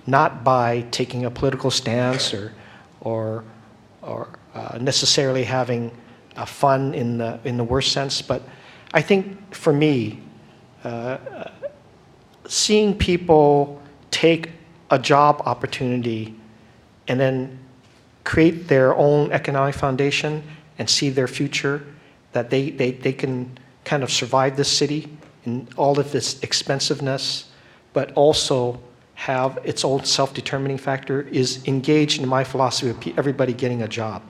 not by taking a political stance or necessarily having fun in the worst sense. But I think for me, seeing people take a job opportunity and then create their own economic foundation and see their future, that they can kind of survive this city in all of its expensiveness, but also have its own self-determining factor, is engaged in my philosophy of everybody getting a job.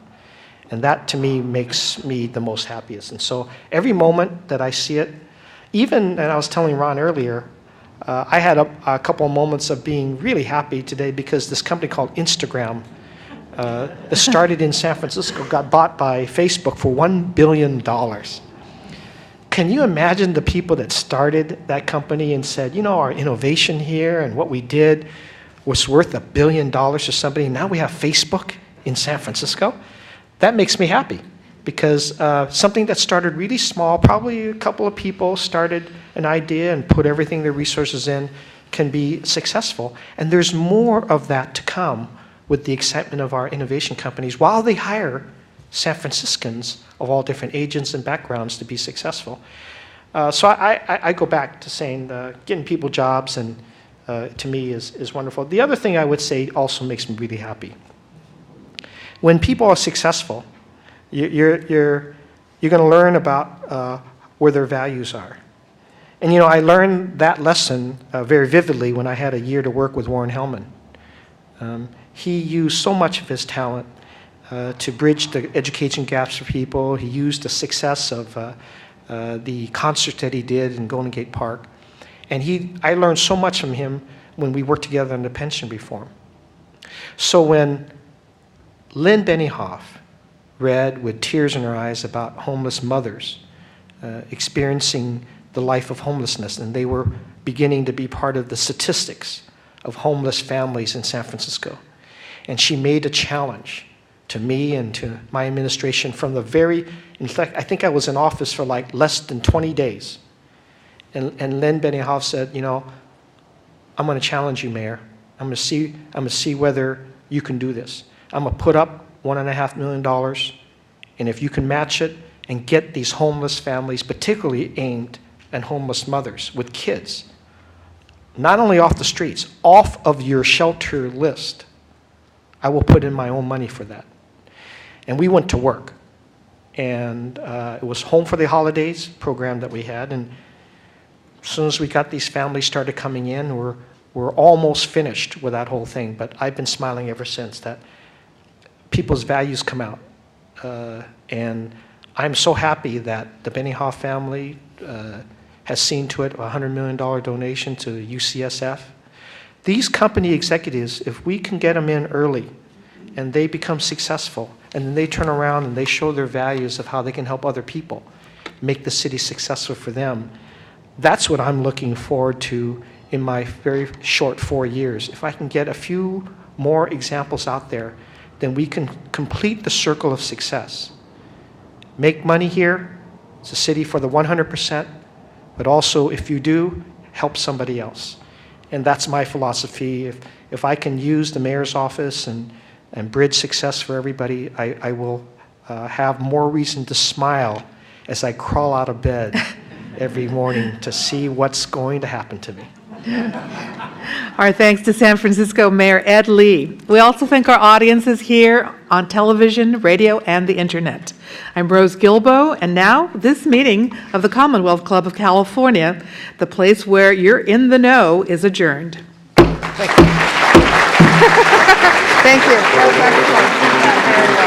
And that, to me, makes me the most happiest. And so every moment that I see it, even, and I was telling Ron earlier, I had a couple of moments of being really happy today because this company called Instagram that started in San Francisco got bought by Facebook for $1 billion. Can you imagine the people that started that company and said, you know, our innovation here and what we did was worth $1 billion to somebody, now we have Facebook in San Francisco? That makes me happy because something that started really small, probably a couple of people started an idea and put everything their resources in, can be successful. And there's more of that to come with the excitement of our innovation companies while they hire San Franciscans of all different agents and backgrounds to be successful. So I go back to saying getting people jobs and to me is wonderful. The other thing I would say also makes me really happy. When people are successful, you're going to learn about where their values are. And you know, I learned that lesson very vividly when I had a year to work with Warren Hellman. He used so much of his talent to bridge the education gaps for people. He used the success of the concert that he did in Golden Gate Park. And I learned so much from him when we worked together on the pension reform. So when Lynn Benioff read with tears in her eyes about homeless mothers experiencing the life of homelessness, and they were beginning to be part of the statistics of homeless families in San Francisco. And she made a challenge to me and to my administration from in fact, I think I was in office for like less than 20 days. And Lynn Benioff said, you know, I'm going to challenge you, Mayor. I'm going to see whether you can do this. I'm going to put up $1.5 million, and if you can match it and get these homeless families, particularly aimed at homeless mothers with kids, not only off the streets, off of your shelter list, I will put in my own money for that. And we went to work. And it was Home for the Holidays program that we had. And as soon as we got these families started coming in, we're almost finished with that whole thing. But I've been smiling ever since that people's values come out. And I'm so happy that the Benioff family has seen to it a $100 million donation to UCSF. These company executives, if we can get them in early and they become successful, and then they turn around and they show their values of how they can help other people, make the city successful for them, that's what I'm looking forward to in my very short 4 years. If I can get a few more examples out there, then we can complete the circle of success. Make money here, it's a city for the 100%, but also if you do, help somebody else. And that's my philosophy. If I can use the mayor's office and and bridge success for everybody, I will have more reason to smile as I crawl out of bed every morning to see what's going to happen to me. Our thanks to San Francisco Mayor Ed Lee. We also thank our audiences here on television, radio, and the internet. I'm Rose Gilbo, and now this meeting of the Commonwealth Club of California, the place where you're in the know, is adjourned. Thank you. Thank you. That was wonderful.